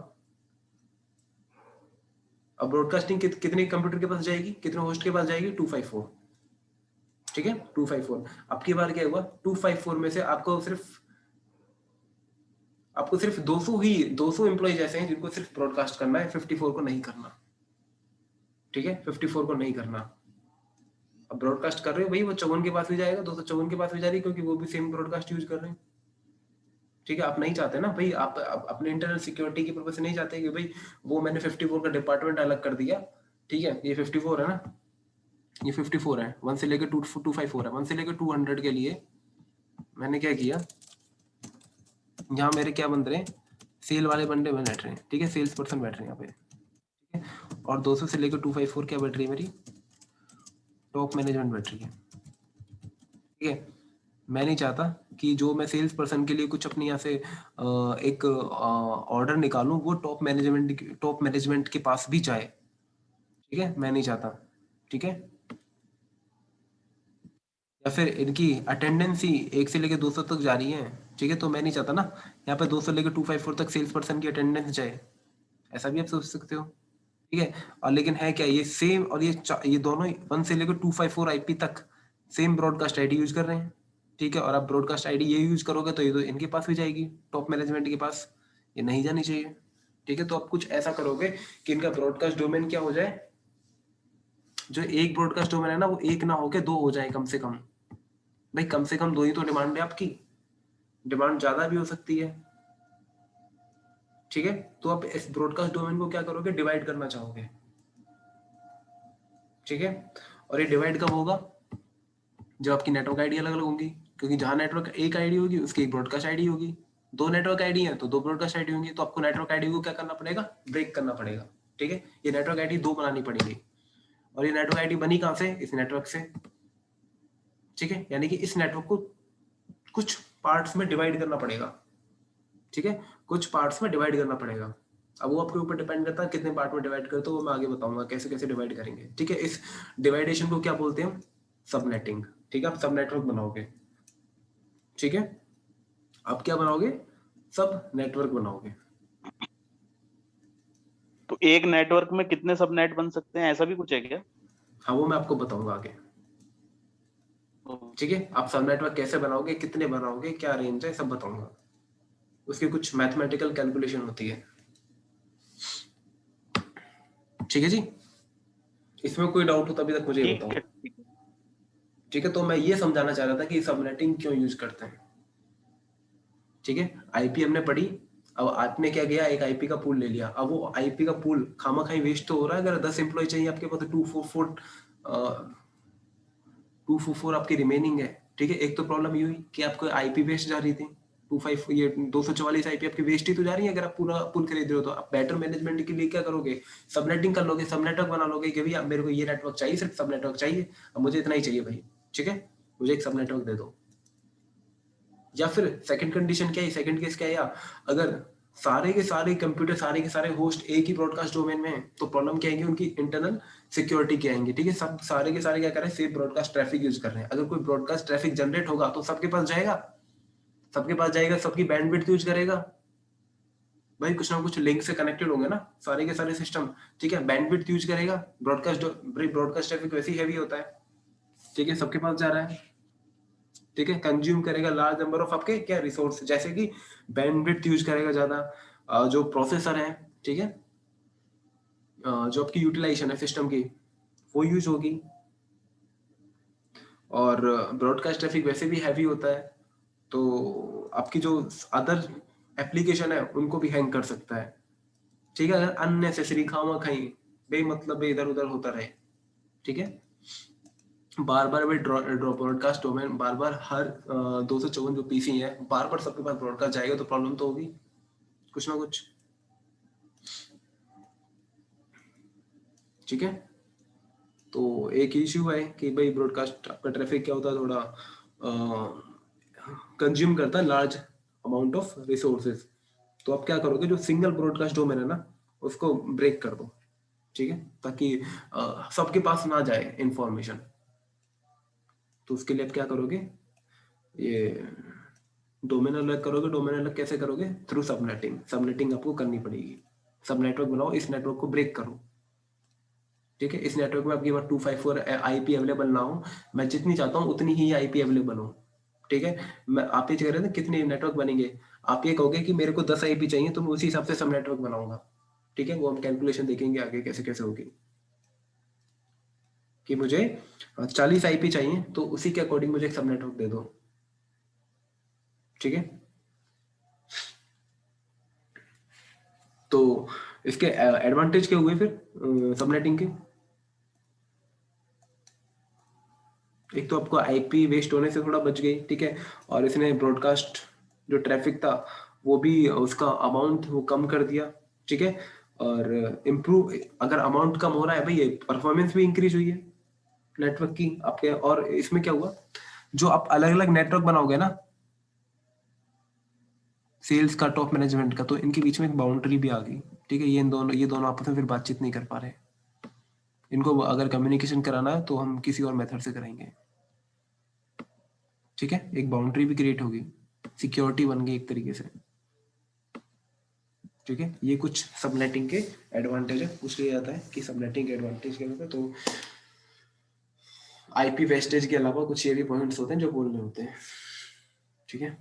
A: अब ब्रॉडकास्टिंग कितने कंप्यूटर के पास जाएगी, कितने होस्ट के पास जाएगी, 254, ठीक है, 254। अब की बार क्या हुआ, 254 में से आपको सिर्फ 200 एम्प्लॉइज ऐसे हैं जिनको सिर्फ ब्रॉडकास्ट करना है, 54 को नहीं करना, ठीक है, 54 को नहीं करना। अब ब्रॉडकास्ट कर रहे हो भाई, वो 54 के पास भी जाएगा, 254 के पास भी जा रही है, क्योंकि वो भी सेम ब्रॉडकास्ट यूज कर रहे हैं, ठीक है। आप नहीं चाहते ना भाई, आप अपने इंटरनल सिक्योरिटी की पर्पज से नहीं चाहते कि भाई वो मैंने 54 का डिपार्टमेंट अलग कर दिया, ठीक है, ये 54 है ना, ये 54 है, 1 से लेकर 254 है, 1 से लेकर 200 के लिए मैंने क्या किया, यहाँ मेरे क्या बन रहे हैं, सेल वाले बंदे बैठ रहे हैं, ठीक है, सेल्स पर्सन बैठ रहे हैं यहाँ पे, ठीक है। और 200 से लेकर 254 क्या बैठ रही है, मेरी टॉप मैनेजमेंट बैठ रही है, ठीक है। मैं नहीं चाहता कि जो मैं सेल्स पर्सन के लिए कुछ अपनी यहाँ से एक ऑर्डर निकालूं, वो टॉप मैनेजमेंट के पास भी जाए, ठीक है, मैं नहीं चाहता, ठीक है। या फिर इनकी अटेंडेंस ही 1 से लेकर 200 तक जा रही है, ठीक है, तो मैं नहीं चाहता ना यहाँ पे 200 लेकर 254 तक सेल्स पर्सन की अटेंडेंस जाए, ऐसा भी आप सोच सकते हो, ठीक है। और लेकिन है क्या, ये सेम, और ये दोनों 1 से लेकर 254 आईपी तक सेम ब्रॉडकास्ट आईडी यूज कर रहे हैं, ठीक है। और आप ब्रॉडकास्ट आईडी ये यूज करोगे तो ये तो इनके पास भी जाएगी, टॉप मैनेजमेंट के पास, ये नहीं जानी चाहिए, ठीक है। तो आप कुछ ऐसा करोगे कि इनका ब्रॉडकास्ट डोमेन क्या हो जाए, जो एक ब्रॉडकास्ट डोमेन है ना, वो एक ना होके दो हो जाए कम से कम। भाई कम से कम दो ही तो डिमांड है आपकी, डिमांड ज्यादा भी हो सकती है। ठीक है, तो आप इस ब्रॉडकास्ट डोमेन को क्या करोगे, डिवाइड करना चाहोगे। ठीक है, और ये डिवाइड कब होगा, जब आपकी नेटवर्क आईडी अलग अलग होंगी, क्योंकि जहां नेटवर्क एक आईडी होगी उसकी एक ब्रॉडकास्ट आईडी होगी। दो नेटवर्क आईडी है तो दो ब्रॉडकास्ट आईडी होंगी, तो आपको नेटवर्क आईडी को क्या करना पड़ेगा, ब्रेक करना पड़ेगा। ठीक है, ये नेटवर्क आईडी दो बनानी पड़ेगी, और ये नेटवर्क आईडी बनी कहां से, इस नेटवर्क से। ठीक है, यानी कि इस नेटवर्क को कुछ पार्ट्स में डिवाइड करना पड़ेगा। ठीक है, कुछ पार्ट्स में डिवाइड करना पड़ेगा। अब वो आपके ऊपर डिपेंड करता है कितने पार्ट में डिवाइड करते हो, वो मैं आगे बताऊंगा कैसे कैसे डिवाइड करेंगे। ठीक है, इस डिवाइडेशन को क्या बोलते हैं, सबनेटिंग। ठीक है, आप सब नेटवर्क बनाओगे। ठीक है, आप क्या बनाओगे, सब नेटवर्क बनाओगे।
C: तो एक नेटवर्क में कितने सबनेट बन सकते हैं, ऐसा भी कुछ है क्या?
A: हाँ, वो मैं आपको बताऊंगा आगे। ठीक है, आप सब नेटवर्क कैसे बनाओगे, कितने बनाओगे, क्या रेंज है, सब बताऊंगा। उसकी कुछ मैथमेटिकल कैलकुलेशन होती है। ठीक है जी, इसमें कोई डाउट हो तो अभी तक मुझे ये
C: ठीक
A: बताओ।
C: है, ठीक है।
A: ठीक है, तो मैं ये समझाना चाह रहा था कि सबनेटिंग क्यों यूज करते हैं। ठीक है, आईपी हमने पढ़ी। अब आपने क्या किया, एक आईपी का पूल ले लिया। अब वो आईपी का पूल खामा खाई वेस्ट तो हो रहा है। अगर 10 एम्प्लॉय चाहिए आपके पास, तो 244 आपकी रिमेनिंग है। ठीक है, एक तो प्रॉब्लम ये हुई कि आपको आईपी वेस्ट जा रही थी, 25 ये 244 आईपी आपकी वेस्ट ही तो जा रही है। अगर आप पूरा पूल खरीद रहे हो तो आप बेटर मैनेजमेंट के लिए क्या करोगे, सबनेटिंग कर लोगे, सब नेटवर्क बना लोगे कि भैया मेरे को ये नेटवर्क चाहिए, सिर्फ सब नेटवर्क चाहिए, अब मुझे इतना ही चाहिए भाई। ठीक है, मुझे एक सब नेटवर्क दे दो। या फिर सेकंड कंडीशन क्या है, सेकंड केस क्या है, या अगर सारे के सारे कंप्यूटर, सारे के सारे होस्ट एक ही ब्रॉडकास्ट डोमेन में है, तो प्रॉब्लम क्या आएगी, उनकी इंटरनल सिक्योरिटी क्या आएंगी। ठीक है, सब सारे के सारे क्या कर रहे हैं, सेम ब्रॉडकास्ट ट्रैफिक यूज कर रहे हैं। अगर कोई ब्रॉडकास्ट ट्रैफिक जनरेट होगा तो सबके पास जाएगा, सबके पास जाएगा, सबकी बैंडविड्थ यूज करेगा। भाई कुछ ना कुछ लिंक से कनेक्टेड होंगे ना सारे के सारे सिस्टम। ठीक है, बैंडविड्थ यूज करेगा। ब्रॉडकास्ट ट्रैफिक वैसे ही हैवी होता है। ठीक है, सबके पास जा रहा है। ठीक है, कंज्यूम करेगा लार्ज नंबर ऑफ आपके क्या रिसोर्स, जैसे कि बैंडविड्थ यूज करेगा ज्यादा, जो प्रोसेसर है। ठीक है, जो आपकी यूटिलाइजेशन है सिस्टम की, वो यूज होगी। और ब्रॉडकास्ट ट्रैफिक वैसे भी हैवी होता है, तो आपकी जो अदर एप्लीकेशन है उनको भी हैंग कर सकता है। ठीक है, अगर अननेसेसरी खामा खाई बेमतलब इधर उधर होता रहे। ठीक है, बार बार भी ब्रॉडकास्ट डोमेन बार बार हर 254 जो पीसी है बार बार सबके पास ब्रॉडकास्ट जाएगा, तो प्रॉब्लम तो होगी कुछ ना कुछ। ठीक है, तो एक इश्यू है कि भाई ब्रॉडकास्ट आपका ट्रैफिक क्या होता है, थोड़ा कंज्यूम करता है लार्ज अमाउंट ऑफ रिसोर्सेज। तो आप क्या करोगे, जो सिंगल ब्रॉडकास्ट डोमेन है ना, उसको ब्रेक कर दो। ठीक है, ताकि सबके पास ना जाए इंफॉर्मेशन। तो उसके लिए आप क्या करोगे, ये डोमेन अलग करोगे। डोमेन अलग कैसे करोगे, थ्रू सबनेटिंग। सबनेटिंग आपको करनी पड़ेगी। सब नेटवर्क बनाओ, इस नेटवर्क को ब्रेक करो। ठीक है, इस नेटवर्क में आपके पास 254 आईपी अवेलेबल ना हो, मैं जितनी चाहता हूँ उतनी ही आईपी अवेलेबल हो। ठीक है, मैं आप ये कह रहे थे कितने नेटवर्क बनेंगे, आप ये कहोगे कि मेरे को 10 आईपी चाहिए, तो मैं उसी हिसाब से सब नेटवर्क बनाऊंगा। ठीक है, वो हम कैलकुलेशन देखेंगे आगे कैसे कैसे होगी। कि मुझे 40 आईपी चाहिए, तो उसी के अकॉर्डिंग मुझे एक सब नेटवर्क दे दो। ठीक है, तो इसके एडवांटेज क्या हुए फिर सबनेटिंग के। एक तो आपको आईपी वेस्ट होने से थोड़ा बच गई। ठीक है, और इसने ब्रॉडकास्ट जो ट्रैफिक था वो भी उसका अमाउंट वो कम कर दिया। ठीक है, और इम्प्रूव, अगर अमाउंट कम हो रहा है भाई, परफॉर्मेंस भी इंक्रीज हुई है नेटवर्क की आपके। और इसमें क्या हुआ, जो आप अलग अलग नेटवर्क बनाओगे ना, सेल्स का, टॉप मैनेजमेंट का, तो इनके बीच में एक बाउंड्री भी आ गई। ठीक है, ये दोनों आपस में फिर बातचीत नहीं कर पा रहे। इनको अगर कम्युनिकेशन कराना है तो हम किसी और मेथड से कराएंगे। ठीक है, एक बाउंड्री भी क्रिएट होगी, सिक्योरिटी बन गई एक तरीके से। ठीक है, ये कुछ सबनेटिंग के एडवांटेज है। पूछ लिया जाता है कि सबनेटिंग के एडवांटेज क्या होते हैं, तो आईपी वेस्टेज के अलावा कुछ ये भी पॉइंट्स होते हैं जो बोलने होते हैं। ठीक है।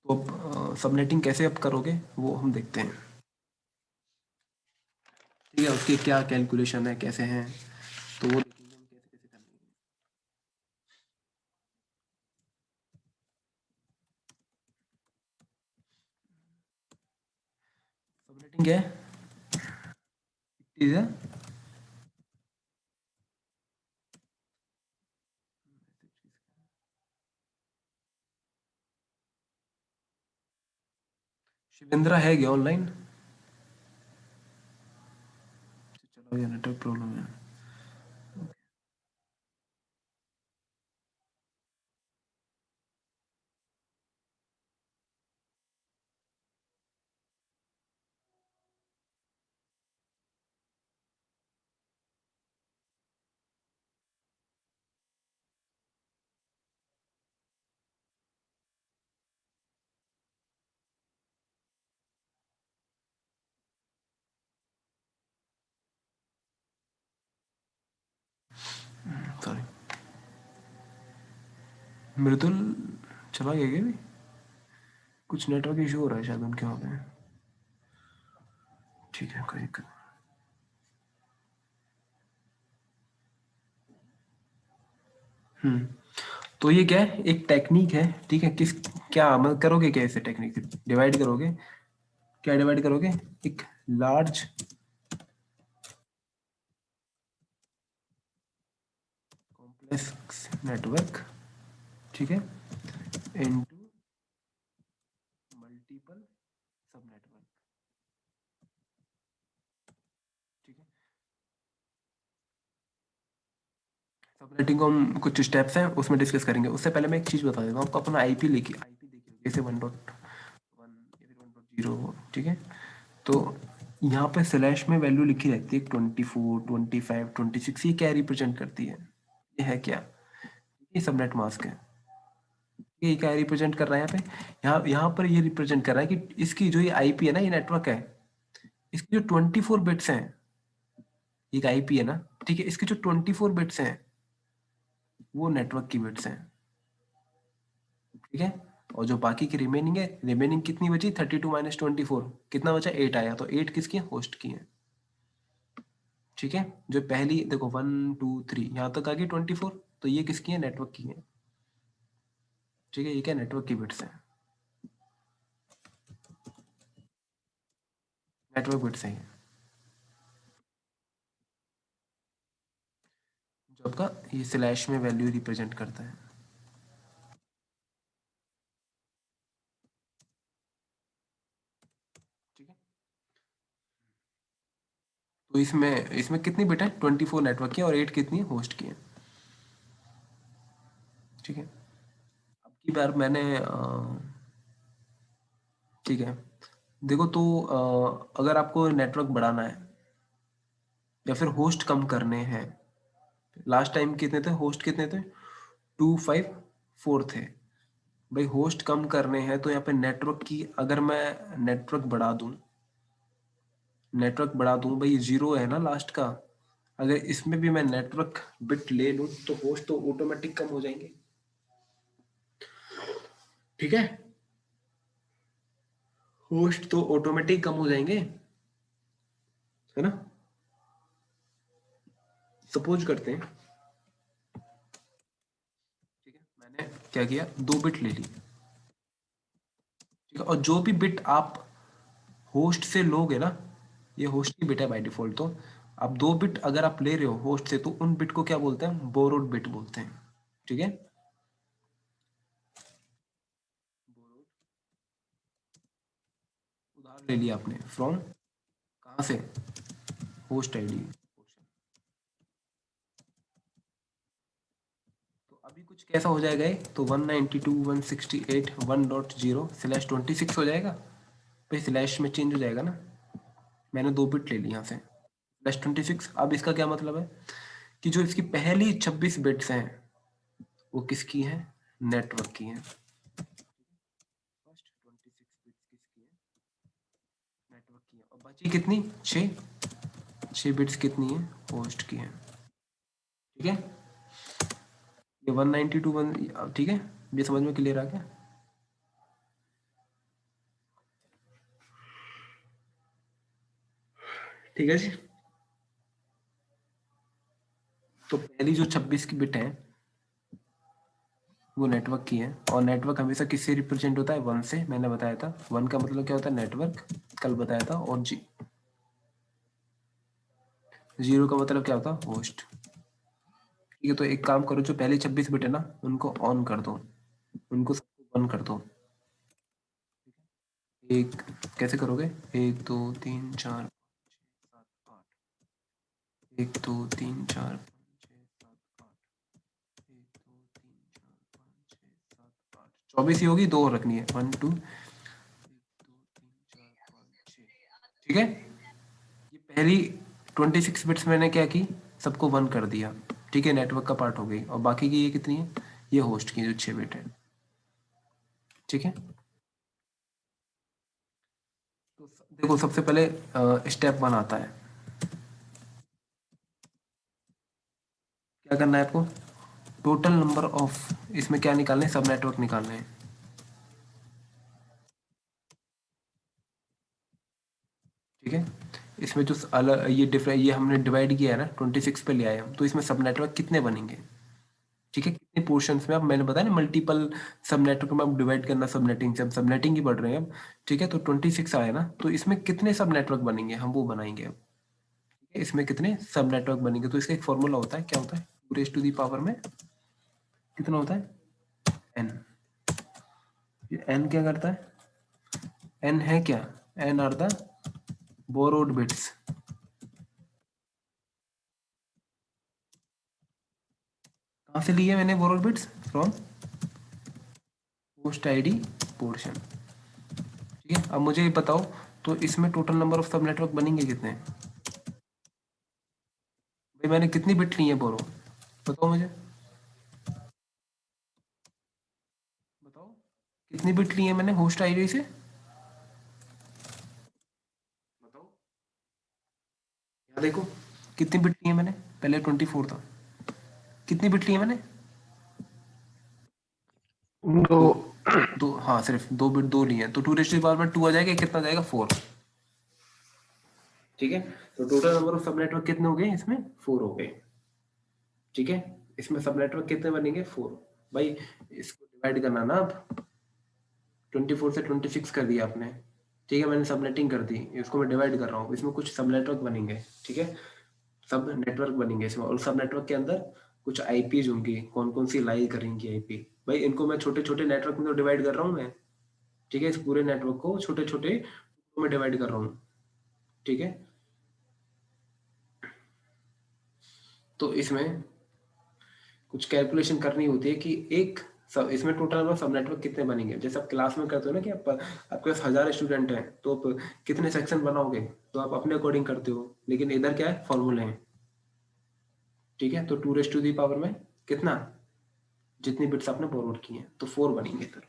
A: तो अब सबनेटिंग कैसे अब करोगे वो हम देखते हैं। ठीक है, उसकी क्या कैलकुलेशन है, कैसे हैं, तो वो देखेंगे हम कैसे कैसे करनी है। सबनेटिंग क्या है, चीज है, शिवेंद्रा है क्या ऑनलाइन? चलो ये नेटवर्क प्रॉब्लम है। सॉरी, मृदुल चला गया क्या भी? कुछ नेटवर्क इशू हो रहा है शायद उनके वहाँ पे। ठीक है, कोई दिक्कत नहीं। तो ये क्या है, एक टेक्निक है, ठीक है। किस क्या मतलब करोगे, क्या इसे टेक्निक से डिवाइड करोगे, क्या डिवाइड करोगे, एक लार्ज कॉम्प्लेक्स नेटवर्क, ठीक है, इनटू मल्टीपल सब नेटवर्क, ठीक है। सबनेटिंग को हम कुछ स्टेप्स हैं उसमें डिस्कस करेंगे। उससे पहले मैं एक चीज बता देता हूँ आपको। अपना आईपी देखी होगी, जैसे 1.1 या फिर 1.0, ठीक है। तो यहाँ पे स्लैश में वैल्यू लिखी रहती है 24, 25, 26, ये क्या रिप्रेजेंट करती है, ये है क्या, ये सबनेट मास्क है। ये क्या रिप्रेजेंट कर रहा है यहाँ पे, यहाँ पर ये रिप्रेजेंट कर रहा है कि इसकी जो ये आईपी है ना, ये नेटवर्क है, इसकी जो 24 बिट्स हैं, एक आईपी है ना, ठीक है, इसके जो 24 बिट्स हैं वो नेटवर्क की बिट्स हैं, ठीक है। और जो बाकी की रिमेनिंग है, रिमेनिंग कितनी बची, 32 माइनस 24, कितना बचा, 8 आया, तो 8 किसकी है, होस्ट की है, ठीक है। जो पहली देखो 1 2 3 यहाँ तक आ गई 24, तो ये किसकी है, नेटवर्क की है, ठीक है। ये क्या नेटवर्क की बिट्स है, नेटवर्क बिट्स है ये, जो आपका ये स्लैश में वैल्यू रिप्रेजेंट करता है, ठीक है। तो इसमें इसमें कितनी बिट है, 24 नेटवर्क की, और 8 कितनी है, होस्ट की है, ठीक है। अब की बार मैंने ठीक है, देखो तो अगर आपको नेटवर्क बढ़ाना है या फिर होस्ट कम करने हैं, लास्ट टाइम कितने थे होस्ट, कितने थे, 254 थे। भाई होस्ट कम करने हैं तो यहाँ पे नेटवर्क की, अगर मैं नेटवर्क बढ़ा दूं भाई, जीरो है ना लास्ट का, अगर इसमें भी मैं नेटवर्क बिट ले लूं तो होस्ट तो ऑटोमेटिक कम हो जाएंगे, ठीक है। होस्ट तो ऑटोमेटिक कम हो जाएंगे, है ना। सपोज करते हैं, ठीक है, मैंने क्या किया, 2 बिट ले ली, ठीक है। और जो भी बिट आप होस्ट से लोगे ना, ये होस्ट की बिट है बाय डिफॉल्ट, तो आप 2 बिट अगर आप ले रहे हो होस्ट से, तो उन बिट को क्या बोलते हैं, बोरोड बिट बोलते हैं, ठीक है। उधार ले लिया आपने फ्रॉम, कहाँ से, होस्ट आईडी। तो अभी कुछ कैसा हो जाएगा ये, तो 192.168.1.0/26 हो जाएगा भाई, स्लैश में चेंज हो जाएगा ना, मैंने 2 बिट ले ली यहाँ से, +26। अब इसका क्या मतलब है कि जो इसकी पहली 26 बिट्स हैं वो किसकी है, नेटवर्क की है। फर्स्ट 26 बिट्स किसकी है, नेटवर्क की है। और बची कितनी, 6 बिट्स कितनी है, होस्ट की है, ठीक है। ये 192 1, ठीक है, ये समझ में क्लियर आ गया। ठीक है जी। तो पहली जो 26 की बिट है वो नेटवर्क की है, और नेटवर्क हमेशा किससे रिप्रेजेंट होता है? 1 से। मैंने बताया था 1 का मतलब क्या होता है? नेटवर्क, कल बताया था। और 0 का मतलब क्या होता है? होस्ट। ठीक है, तो एक काम करो, जो पहली 26 बिट है ना उनको ऑन कर दो, उनको सबको बंद कर दो। एक कैसे करोगे? 1 2 3 4 7 8, 1 2 3 4 5 6 7 8, 1 2 3 4 5 6 7 8, 24 ही होगी, 2 और रखनी है। 1 2 3 4 5 6। ठीक है, ये पहली 26 बिट्स मैंने क्या की? सबको बंद कर दिया। ठीक है, नेटवर्क का पार्ट हो गई। और बाकी की ये कितनी है? ये होस्ट की जो 6 बिट है। ठीक है, तो देखो सबसे पहले स्टेप 1 आता है। क्या करना है आपको? टोटल नंबर ऑफ, इसमें क्या निकालने हैं? सब नेटवर्क निकालने हैं। ठीक है, इसमें जो अलग ये डिफरेंट, ये हमने डिवाइड किया है ना 26 पे ले आए हम, तो इसमें सब नेटवर्क कितने बनेंगे? ठीक है, कितने पोर्शंस में? अब मैंने बताया ना मल्टीपल सब नेटवर्क में अब डिवाइड करना, सबनेटिंग से, अब सबनेटिंग ही पढ़ रहे हैं अब। ठीक है, तो 26 आया ना, तो इसमें कितने सब नेटवर्क बनेंगे हम वो बनाएंगे अब। ठीक है, इसमें कितने सब नेटवर्क बनेंगे? तो इसका एक फॉर्मूला होता है, क्या होता है? 2 रेज़ टू दी पावर में कितना होता है? n। ये n क्या करता है? n है क्या? n are the borrowed bits. कहाँ से लिए मैंने borrowed bits? From host ID portion. ठीक है, अब मुझे ये बताओ, तो इसमें total number of sub network बनेंगे कितने? भाई मैंने कितनी बिट ली है बोरो? बताओ मुझे, बताओ कितनी बिट ली है मैंने होस्ट आईडी से? बताओ, यहाँ देखो कितनी बिट ली है मैंने। पहले 24 था, कितनी बिट ली है मैंने?
E: दो।
A: दो। दो, हाँ सिर्फ 2 बिट, 2 ली है, तो 2 रेज़ टू द पावर में 2 आ जाएगा, कितना जाएगा? 4। ठीक है, तो total number of sub network कितने हो गए इसमें? 4 हो गए। ठीक है, इसमें सब नेटवर्क कितने बनेंगे? 4। भाई इसको डिवाइड करना ना, अब 24 से 26 कर दिया आपने। ठीक है, मैंने सबनेटिंग कर दी, इसको मैं डिवाइड कर रहा हूँ, इसमें कुछ सब नेटवर्क बनेंगे। ठीक है, सब नेटवर्क बनेंगे इसमें, और सब नेटवर्क के अंदर कुछ आईपीज होंगी, कौन कौन सी लाई करेंगी आईपी। भाई इनको मैं छोटे छोटे नेटवर्क में तो डिवाइड कर रहा हूँ मैं। ठीक है, इस पूरे नेटवर्क को छोटे छोटे में डिवाइड कर रहा हूँ। ठीक है, तो इसमें कुछ कैलकुलेशन करनी होती है कि एक सब, इसमें टोटल नंबर सब नेटवर्क कितने बनेंगे। जैसे आप क्लास में करते हो ना कि आपके पास 1000 स्टूडेंट हैं, तो आप कितने सेक्शन बनाओगे, तो आप अपने अकॉर्डिंग करते हो, लेकिन इधर क्या है? फॉर्मूले हैं। ठीक है, तो 2 रेज़ टू दी पावर में कितना? जितनी बिट्स आपने बोरोड की हैं, तो 4 बनेंगे इधर।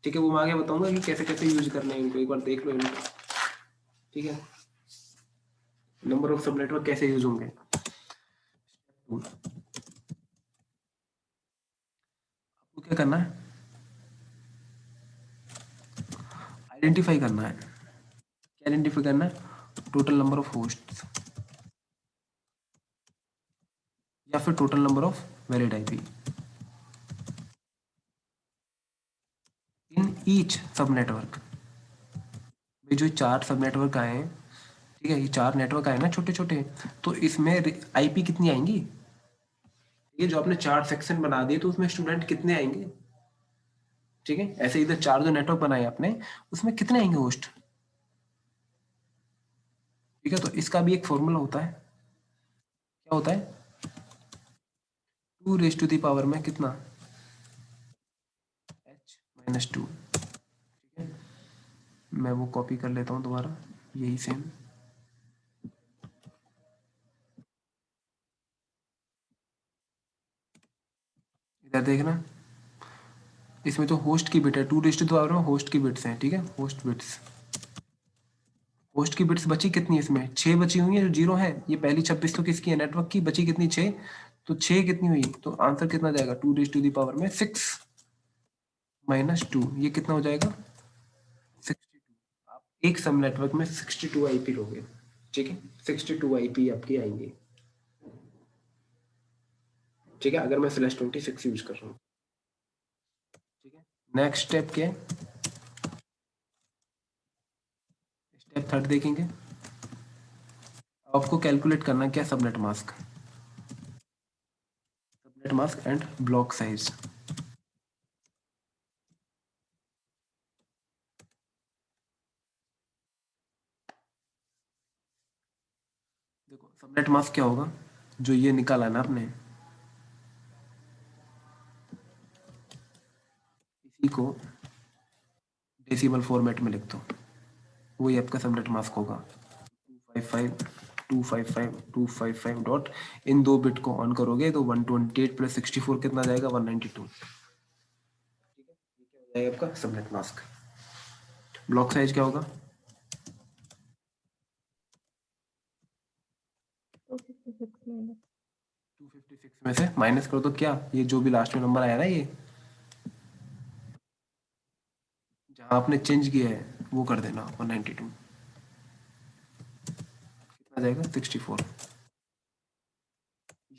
A: ठीक है, वो मैं आगे बताऊंगा कि कैसे कैसे यूज करने हैं इनको, एक बार देख लो इनको। ठीक है, नंबर ऑफ सब नेटवर्क कैसे यूज होंगे। आपको क्या करना है? आइडेंटिफाई करना है। क्या आइडेंटिफाई करना है? टोटल नंबर ऑफ होस्ट, या फिर total number of valid IP in each सब नेटवर्क। ये जो 4 सब नेटवर्क आए हैं, ठीक है, ये 4 नेटवर्क आए ना छोटे छोटे, तो इसमें आईपी कितनी आएंगी? ये जो आपने 4 सेक्शन बना दिए, तो उसमें स्टूडेंट कितने आएंगे? ठीक है, ऐसे इधर 4 जो नेटवर्क बनाए आपने, उसमें कितने आएंगे होस्ट? ठीक है, तो इसका भी एक फॉर्मूला होता है। क्या होता है? 2 रेज़ टू दी पावर में कितना? h minus 2। ठीक है, मैं वो कॉपी कर लेता हूँ दोबारा, यही सेम। इधर देखना, इसमें जो होस्ट की बिट है 2 रेज़ टू दी पावर में होस्ट की बिट्स हैं। ठीक है, होस्ट बिट्स, होस्ट की बिट्स बची कितनी? इसमें 6 बची हुई है जो 0 है। ये पहली 26 तो किसकी है? नेटवर्क की। बची कितनी? 6। तो 6 कितनी हुई? तो आंसर कितना जाएगा? 2 रेज़ टू दी पावर में 6 माइनस 2, ये कितना हो जाएगा? 62। आप एक सब नेटवर्क में 62 आईपी लोगे। ठीक है, 62 आईपी आपकी आएंगी। ठीक है, अगर मैं स्लैश 26 यूज कर रहा हूँ। ठीक है, नेक्स्ट स्टेप क्या है, स्टेप थर्ड देखेंगे। आपको कैलकुलेट करना क्या, subnet mask, subnet mask and block size. देखो सबनेट मास्क क्या होगा, जो ये निकाला ना आपने, इसी को डेसिमल फॉर्मेट में लिख दो, वही आपका सबनेट मास्क होगा। 255 डॉट, इन दो बिट को ऑन करोगे तो 128 प्लस 64 कितना जाएगा, 192। ठीक है, ये क्या हो जाएगा आपका सबनेट मास्क। ब्लॉक साइज क्या होगा, 256 में से माइनस करो तो क्या, ये जो भी लास्ट में नंबर आया ना, ये जहां आपने चेंज किया है वो कर देना, 192 कितना जाएगा, 64।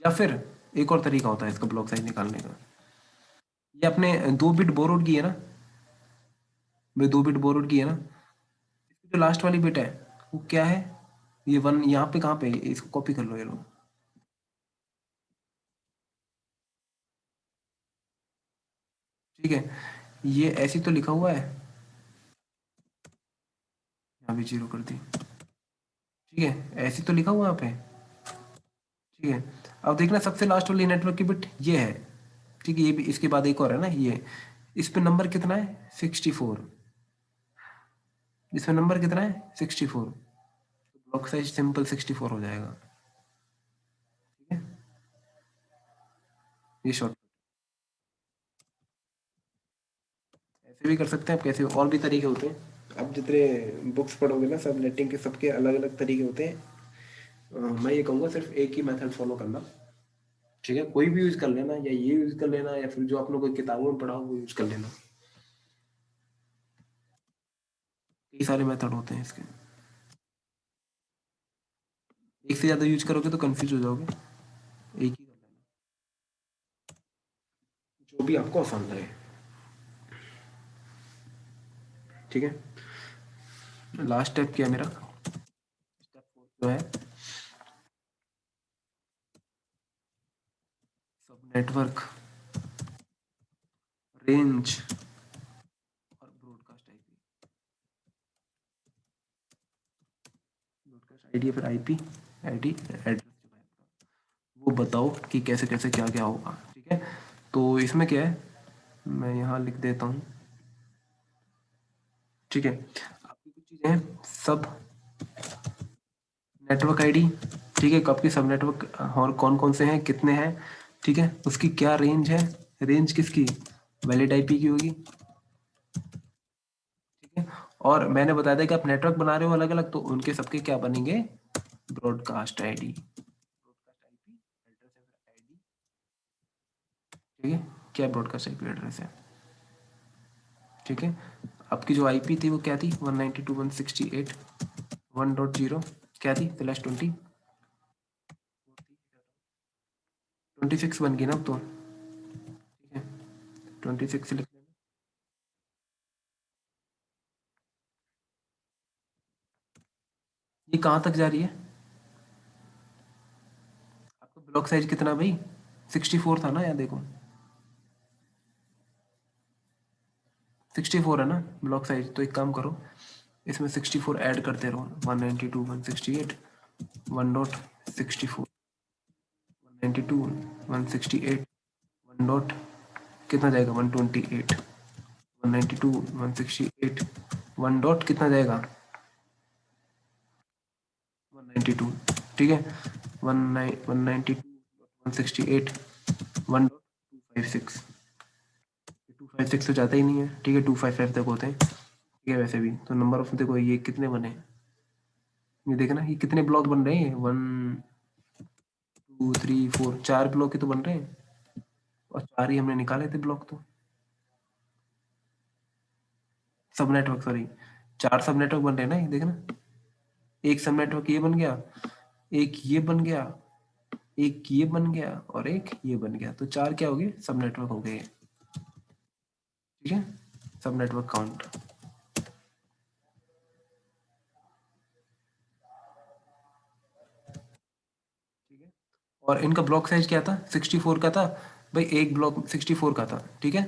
A: या फिर एक और तरीका होता है इसका ब्लॉक साइज निकालने का, ये आपने 2 बिट बोरोड की है ना, मैं 2 बिट बोरोड की है ना, इसकी जो लास्ट वाली बिट है वो क्या है, ये 1 यहाँ पे कहाँ पे है? इसको कॉपी कर लो ये लो, ठीक है, ये ऐसी तो लिखा हुआ है, यहाँ भी 0 कर दी, ठीक है, ऐसी तो लिखा हुआ है यहाँ पे, ठीक है। अब देखना सबसे लास्ट वाली नेटवर्क की बिट ये है, ठीक है, ये भी इसके बाद एक और है ना, ये इस पे नंबर कितना है, 64, इसमें नंबर कितना है, 64, ब्लॉक साइज सिंपल 64 हो जाएगा। ठीक है, ये शॉर्ट ऐसे भी कर सकते हैं आप, कैसे और भी तरीके होते हैं, आप जितने बुक्स पढ़ोगे ना सब नेटिंग के, सबके अलग अलग तरीके होते हैं। मैं ये कहूँगा सिर्फ एक ही मेथड फॉलो करना, ठीक है, कोई भी यूज कर लेना, या ये यूज कर लेना, या फिर जो आप लोगों की किताबों में पढ़ा हो वो यूज कर लेना, कई सारे मेथड होते हैं इसके, एक से ज्यादा यूज करोगे तो कंफ्यूज हो जाओगे, एक ही कर लेना, जो भी आपको आसान लगे। ठीक है, लास्ट स्टेप क्या है मेरा, स्टेप 4 जो है, सब नेटवर्क रेंज और ब्रॉडकास्ट आईपी, ब्रॉडकास्ट आईडी फिर आईपी आईडी एड्रेस वो बताओ कि कैसे कैसे क्या क्या होगा। ठीक है, तो इसमें क्या है, मैं यहाँ लिख देता हूँ। ठीक है, आपकी कुछ चीजें हैं, सब नेटवर्क आईडी, ठीक है, आपके सब नेटवर्क और कौन कौन से हैं, कितने हैं, ठीक है, उसकी क्या रेंज है, रेंज किसकी, वैलिड आईपी की होगी। ठीक है, और मैंने बताया था कि आप नेटवर्क बना रहे हो अलग अलग, तो उनके सबके क्या बनेंगे, broadcast ID, broadcast IP address है, आईडी, ठीक है, क्या ब्रॉडकास्ट आईपी एड्रेस है। ठीक है, आपकी जो आईपी थी वो क्या थी, 192.168.1.0 क्या थी, स्लैश 26 बन गई ना अब तो। ठीक है, 26 लिख लेना। ये कहाँ तक जा रही है, आपका ब्लॉक साइज कितना भाई, 64 था ना, यहाँ देखो 64 है ना ब्लॉक साइज, तो एक काम करो, इसमें 64 ऐड करते रहो, 192.168 1.64 192.168 1 डॉट कितना जाएगा, 128 192.168 1 डॉट कितना जाएगा, 192, ठीक है, 192.168 1.256, 256 तो जाता ही नहीं है, ठीक है, 255 तक होते हैं। ठीक है, वैसे भी तो नंबर ऑफ, देखो ये कितने बने, ये देखना ये कितने ब्लॉक बन रहे हैं, 1 2 3 4, 4 ब्लॉक ही तो बन रहे हैं, और 4 ही हमने निकाले थे ब्लॉक, तो सब नेटवर्क, सॉरी 4 सब नेटवर्क बन रहे हैं ना, ये देखना, एक सब नेटवर्क ये बन गया, एक ये बन गया, एक ये बन गया और एक ये बन गया। तो 4 क्या हो गए? सब नेटवर्क हो गए। ठीक है, सब नेटवर्क काउंट। ठीक है, और इनका ब्लॉक साइज क्या था? 64 का था भाई, एक ब्लॉक 64 का था। ठीक है,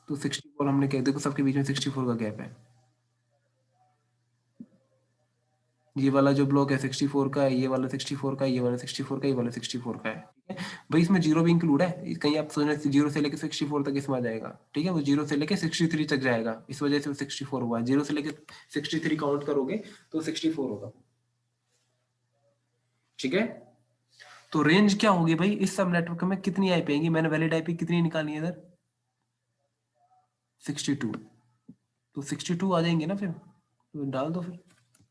A: तो 64 हमने क्या, देखो सबके बीच में 64 का गैप है। ये वाला जो ब्लॉक है 64 का है, ये वाला 64 का है, ये वाला 64 का है, ये वाला 64 का है। ठीक है भाई, इसमें जीरो भी इंक्लूड है। कहीं आप सोच रहे जीरो से लेके 64 तक इसमें आ जाएगा। ठीक है, वो जीरो से लेके 63 तक जाएगा, इस वजह से वो 64 हुआ। जीरो से लेके 63 काउंट करोगे तो 64 होगा। ठीक है, तो रेंज क्या होगी भाई इस सब नेटवर्क में? कितनी आईपी आएंगी? मैंने वैलिड आईपी कितनी निकाली है इधर? 62। तो 62 आ जाएंगे ना फिर, तो डाल दो फिर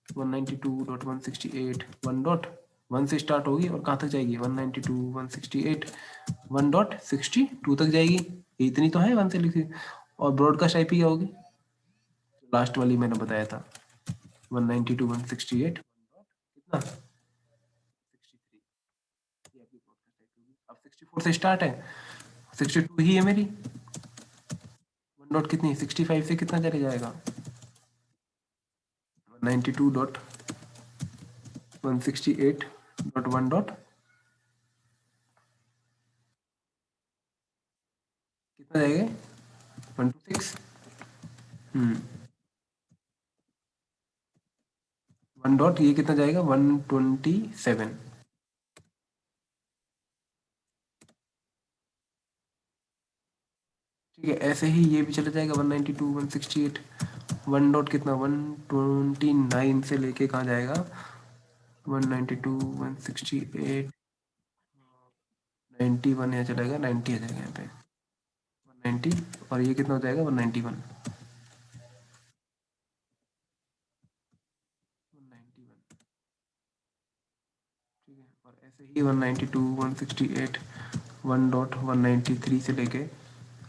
A: 192.168 1.1 से स्टार्ट होगी और कहाँ तक जाएगी? 192.168 1.62 तक जाएगी। इतनी तो है 1 से लिखी। और ब्रॉडकास्ट आईपी क्या होगी? लास्ट वाली मैंने बताया था 192.168 कितना 63। ये आपकी ब्रॉडकास्ट आईपी होगी। अब 64 से स्टार्ट है, 62 ही है मेरी। 1 डॉट कितनी 65 से कितना चले जाएगा? 192.168.1 डॉट कितना जाएगा? 126। 1 डॉट ये कितना जाएगा? 127। ठीक है, ऐसे ही ये भी चला जाएगा 192 168। 1 डॉट कितना 129 से लेके कहाँ जाएगा? 192 168 91 यहाँ चलेगा, 90 आ जाएगा यहाँ पे 190। और ये कितना हो जाएगा? 191 191। ठीक है, और ऐसे ही 192 168 1 डॉट 193 से लेके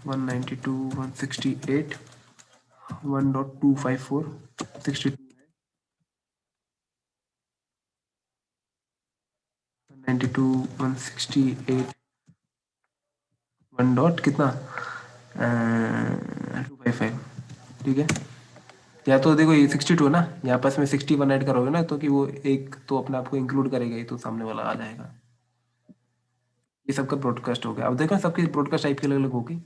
A: 192 168 1.254 62 192 168 1 डॉट कितना 255। ठीक है, या तो देखो ये 62 ना, यहाँ पास में 61 ऐड करोगे ना तो कि वो एक तो अपने आप को इंक्लूड करेगा ही, तो सामने वाला आ जाएगा। ये सबका ब्रॉडकास्ट हो गया। अब देखो सबकी ब्रॉडकास्ट टाइप की अलग अलग होगी।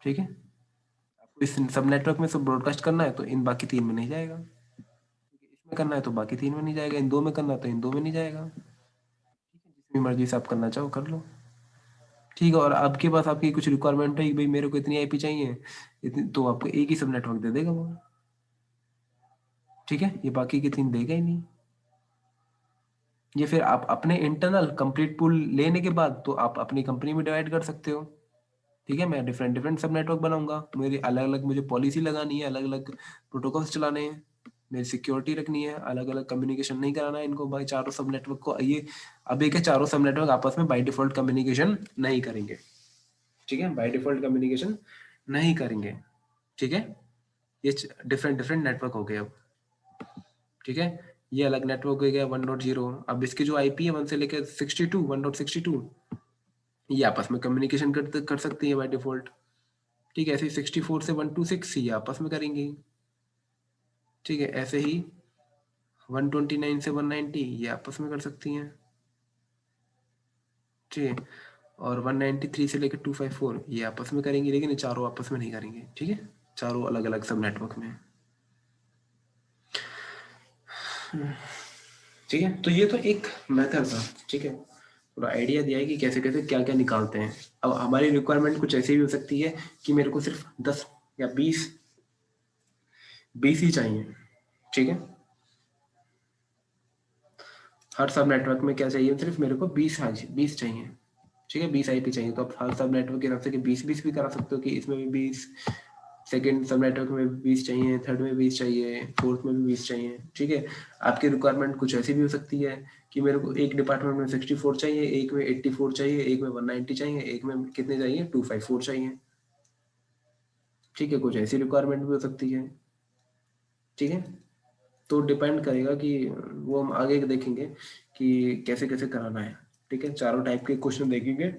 A: ठीक है, आपको इस सब नेटवर्क में सब ब्रॉडकास्ट करना है तो इन बाकी 3 में नहीं जाएगा। इसमें करना है तो बाकी 3 में नहीं जाएगा, इन 2 में करना है तो इन 2 में नहीं जाएगा। जितनी मर्जी से आप करना चाहो कर लो। ठीक है, और आपके पास आपकी कुछ रिक्वायरमेंट है कि भाई मेरे को इतनी आईपी चाहिए, इतनी, तो आपको एक ही सब नेटवर्क दे देगा वो। ठीक है, ये बाकी के 3 देगा ही नहीं। ये फिर आप अपने इंटरनल कंप्लीट पूल लेने के बाद तो आप अपनी कंपनी में डिवाइड कर सकते हो। ठीक है, मैं डिफरेंट डिफरेंट सब नेटवर्क बनाऊंगा, मेरी अलग अलग मुझे पॉलिसी लगानी है, अलग अलग प्रोटोकॉल्स चलाने हैं, मेरी सिक्योरिटी रखनी है, अलग अलग कम्युनिकेशन नहीं कराना है इनको भाई चारों सब नेटवर्क को। ये अब एक है चारों सब नेटवर्क आपस में बाय डिफॉल्ट कम्युनिकेशन नहीं करेंगे। ठीक है, बाय डिफॉल्ट कम्युनिकेशन नहीं करेंगे। ठीक है, ये डिफरेंट डिफरेंट नेटवर्क हो गए अब। ठीक है, ये अलग नेटवर्क हो गया 1.0। अब इसकी जो आईपी है 1 से लेकर 62 1.62 ये आपस में कम्युनिकेशन कर सकती है बाय डिफॉल्ट। ठीक है, ऐसे ही 64 से 126 ये आपस में करेंगी। ठीक है, ऐसे ही 129 से 190 ये आपस में कर सकती हैं। ठीक है, और 193 से लेकर 254 ये आपस में करेंगी, लेकिन ये चारों आपस में नहीं करेंगे। ठीक है, चारों अलग अलग सब नेटवर्क में। ठीक है, तो ये तो एक मेथड था। ठीक है, पूरा आइडिया दिया है कि कैसे कैसे क्या क्या निकालते हैं। अब हमारी रिक्वायरमेंट कुछ ऐसी भी हो सकती है कि मेरे को सिर्फ 10 या 20 ही चाहिए। ठीक है, हर सब नेटवर्क में क्या चाहिए? सिर्फ मेरे को 20 चाहिए। ठीक है, 20 आईपी चाहिए। तो आप हर सब नेटवर्क के हिसाब से 20 भी करा सकते हो कि इसमें भी 20, सेकेंड सब नेटवर्क में 20 चाहिए, थर्ड में 20 चाहिए, फोर्थ में भी 20 चाहिए। ठीक है, आपकी रिक्वायरमेंट कुछ ऐसी भी हो सकती है कि मेरे को एक डिपार्टमेंट में 64 चाहिए, एक में 84 चाहिए, एक में 190 चाहिए, एक में कितने चाहिए 254 चाहिए। ठीक है, कुछ ऐसी रिक्वायरमेंट भी हो सकती है। ठीक है, तो डिपेंड करेगा कि वो हम आगे देखेंगे कि कैसे कैसे कराना है। ठीक है, चारों टाइप के क्वेश्चन देखेंगे,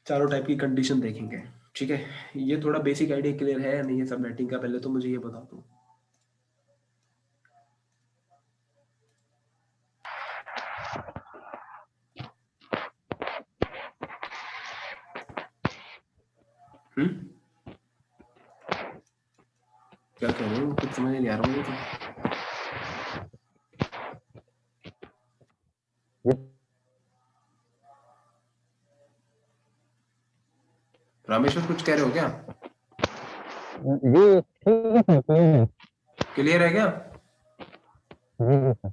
A: चारों टाइप की कंडीशन देखेंगे। ठीक है, ये थोड़ा बेसिक आइडिया क्लियर है या नहीं है सबनेटिंग का, पहले तो मुझे ये बता दो। क्या कह रहे हो, कुछ समझ नहीं आ रहा मुझे तो। रामेश्वर कुछ कह रहे हो क्या?
E: जी ठीक है सर,
A: क्लियर है क्या?
E: जी सर।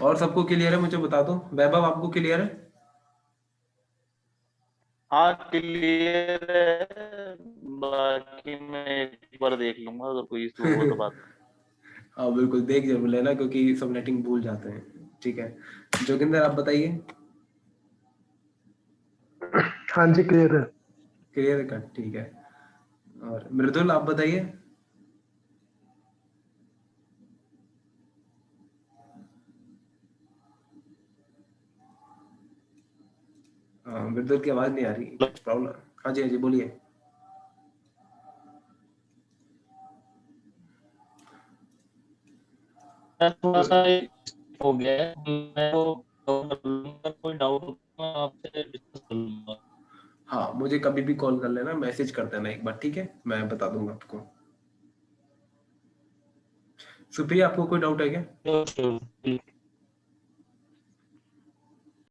A: और सबको क्लियर है मुझे बता दो। वैभव आपको क्लियर है?
C: हाँ क्लियर है, बाकी मैं एक बार देख लूंगा, अगर कोई इशू हो तो बात।
A: हाँ बिल्कुल, देख जरूर लेना क्योंकि सबनेटिंग भूल जाते हैं। ठीक है, जोगिंदर आप बताइए।
F: हाँ जी क्लियर है।
A: क्लियर है का? ठीक है। और मृदुल आप बताइए। हाँ, मृदुल की आवाज नहीं आ रही, कुछ प्रॉब्लम? हाँ जी, हाँ जी, बोलिए।
G: थोड़ा सा हो गया है, मैं वो कवर कर लूंगा, कोई डाउट हो तो मैं आपसे डिस्कस कर लूंगा।
A: हाँ, मुझे कभी भी कॉल कर लेना, मैसेज कर देना एक बार, ठीक है, मैं बता दूंगा आपको। सुप्रिया आपको कोई डाउट है क्या?
G: Sure, sure.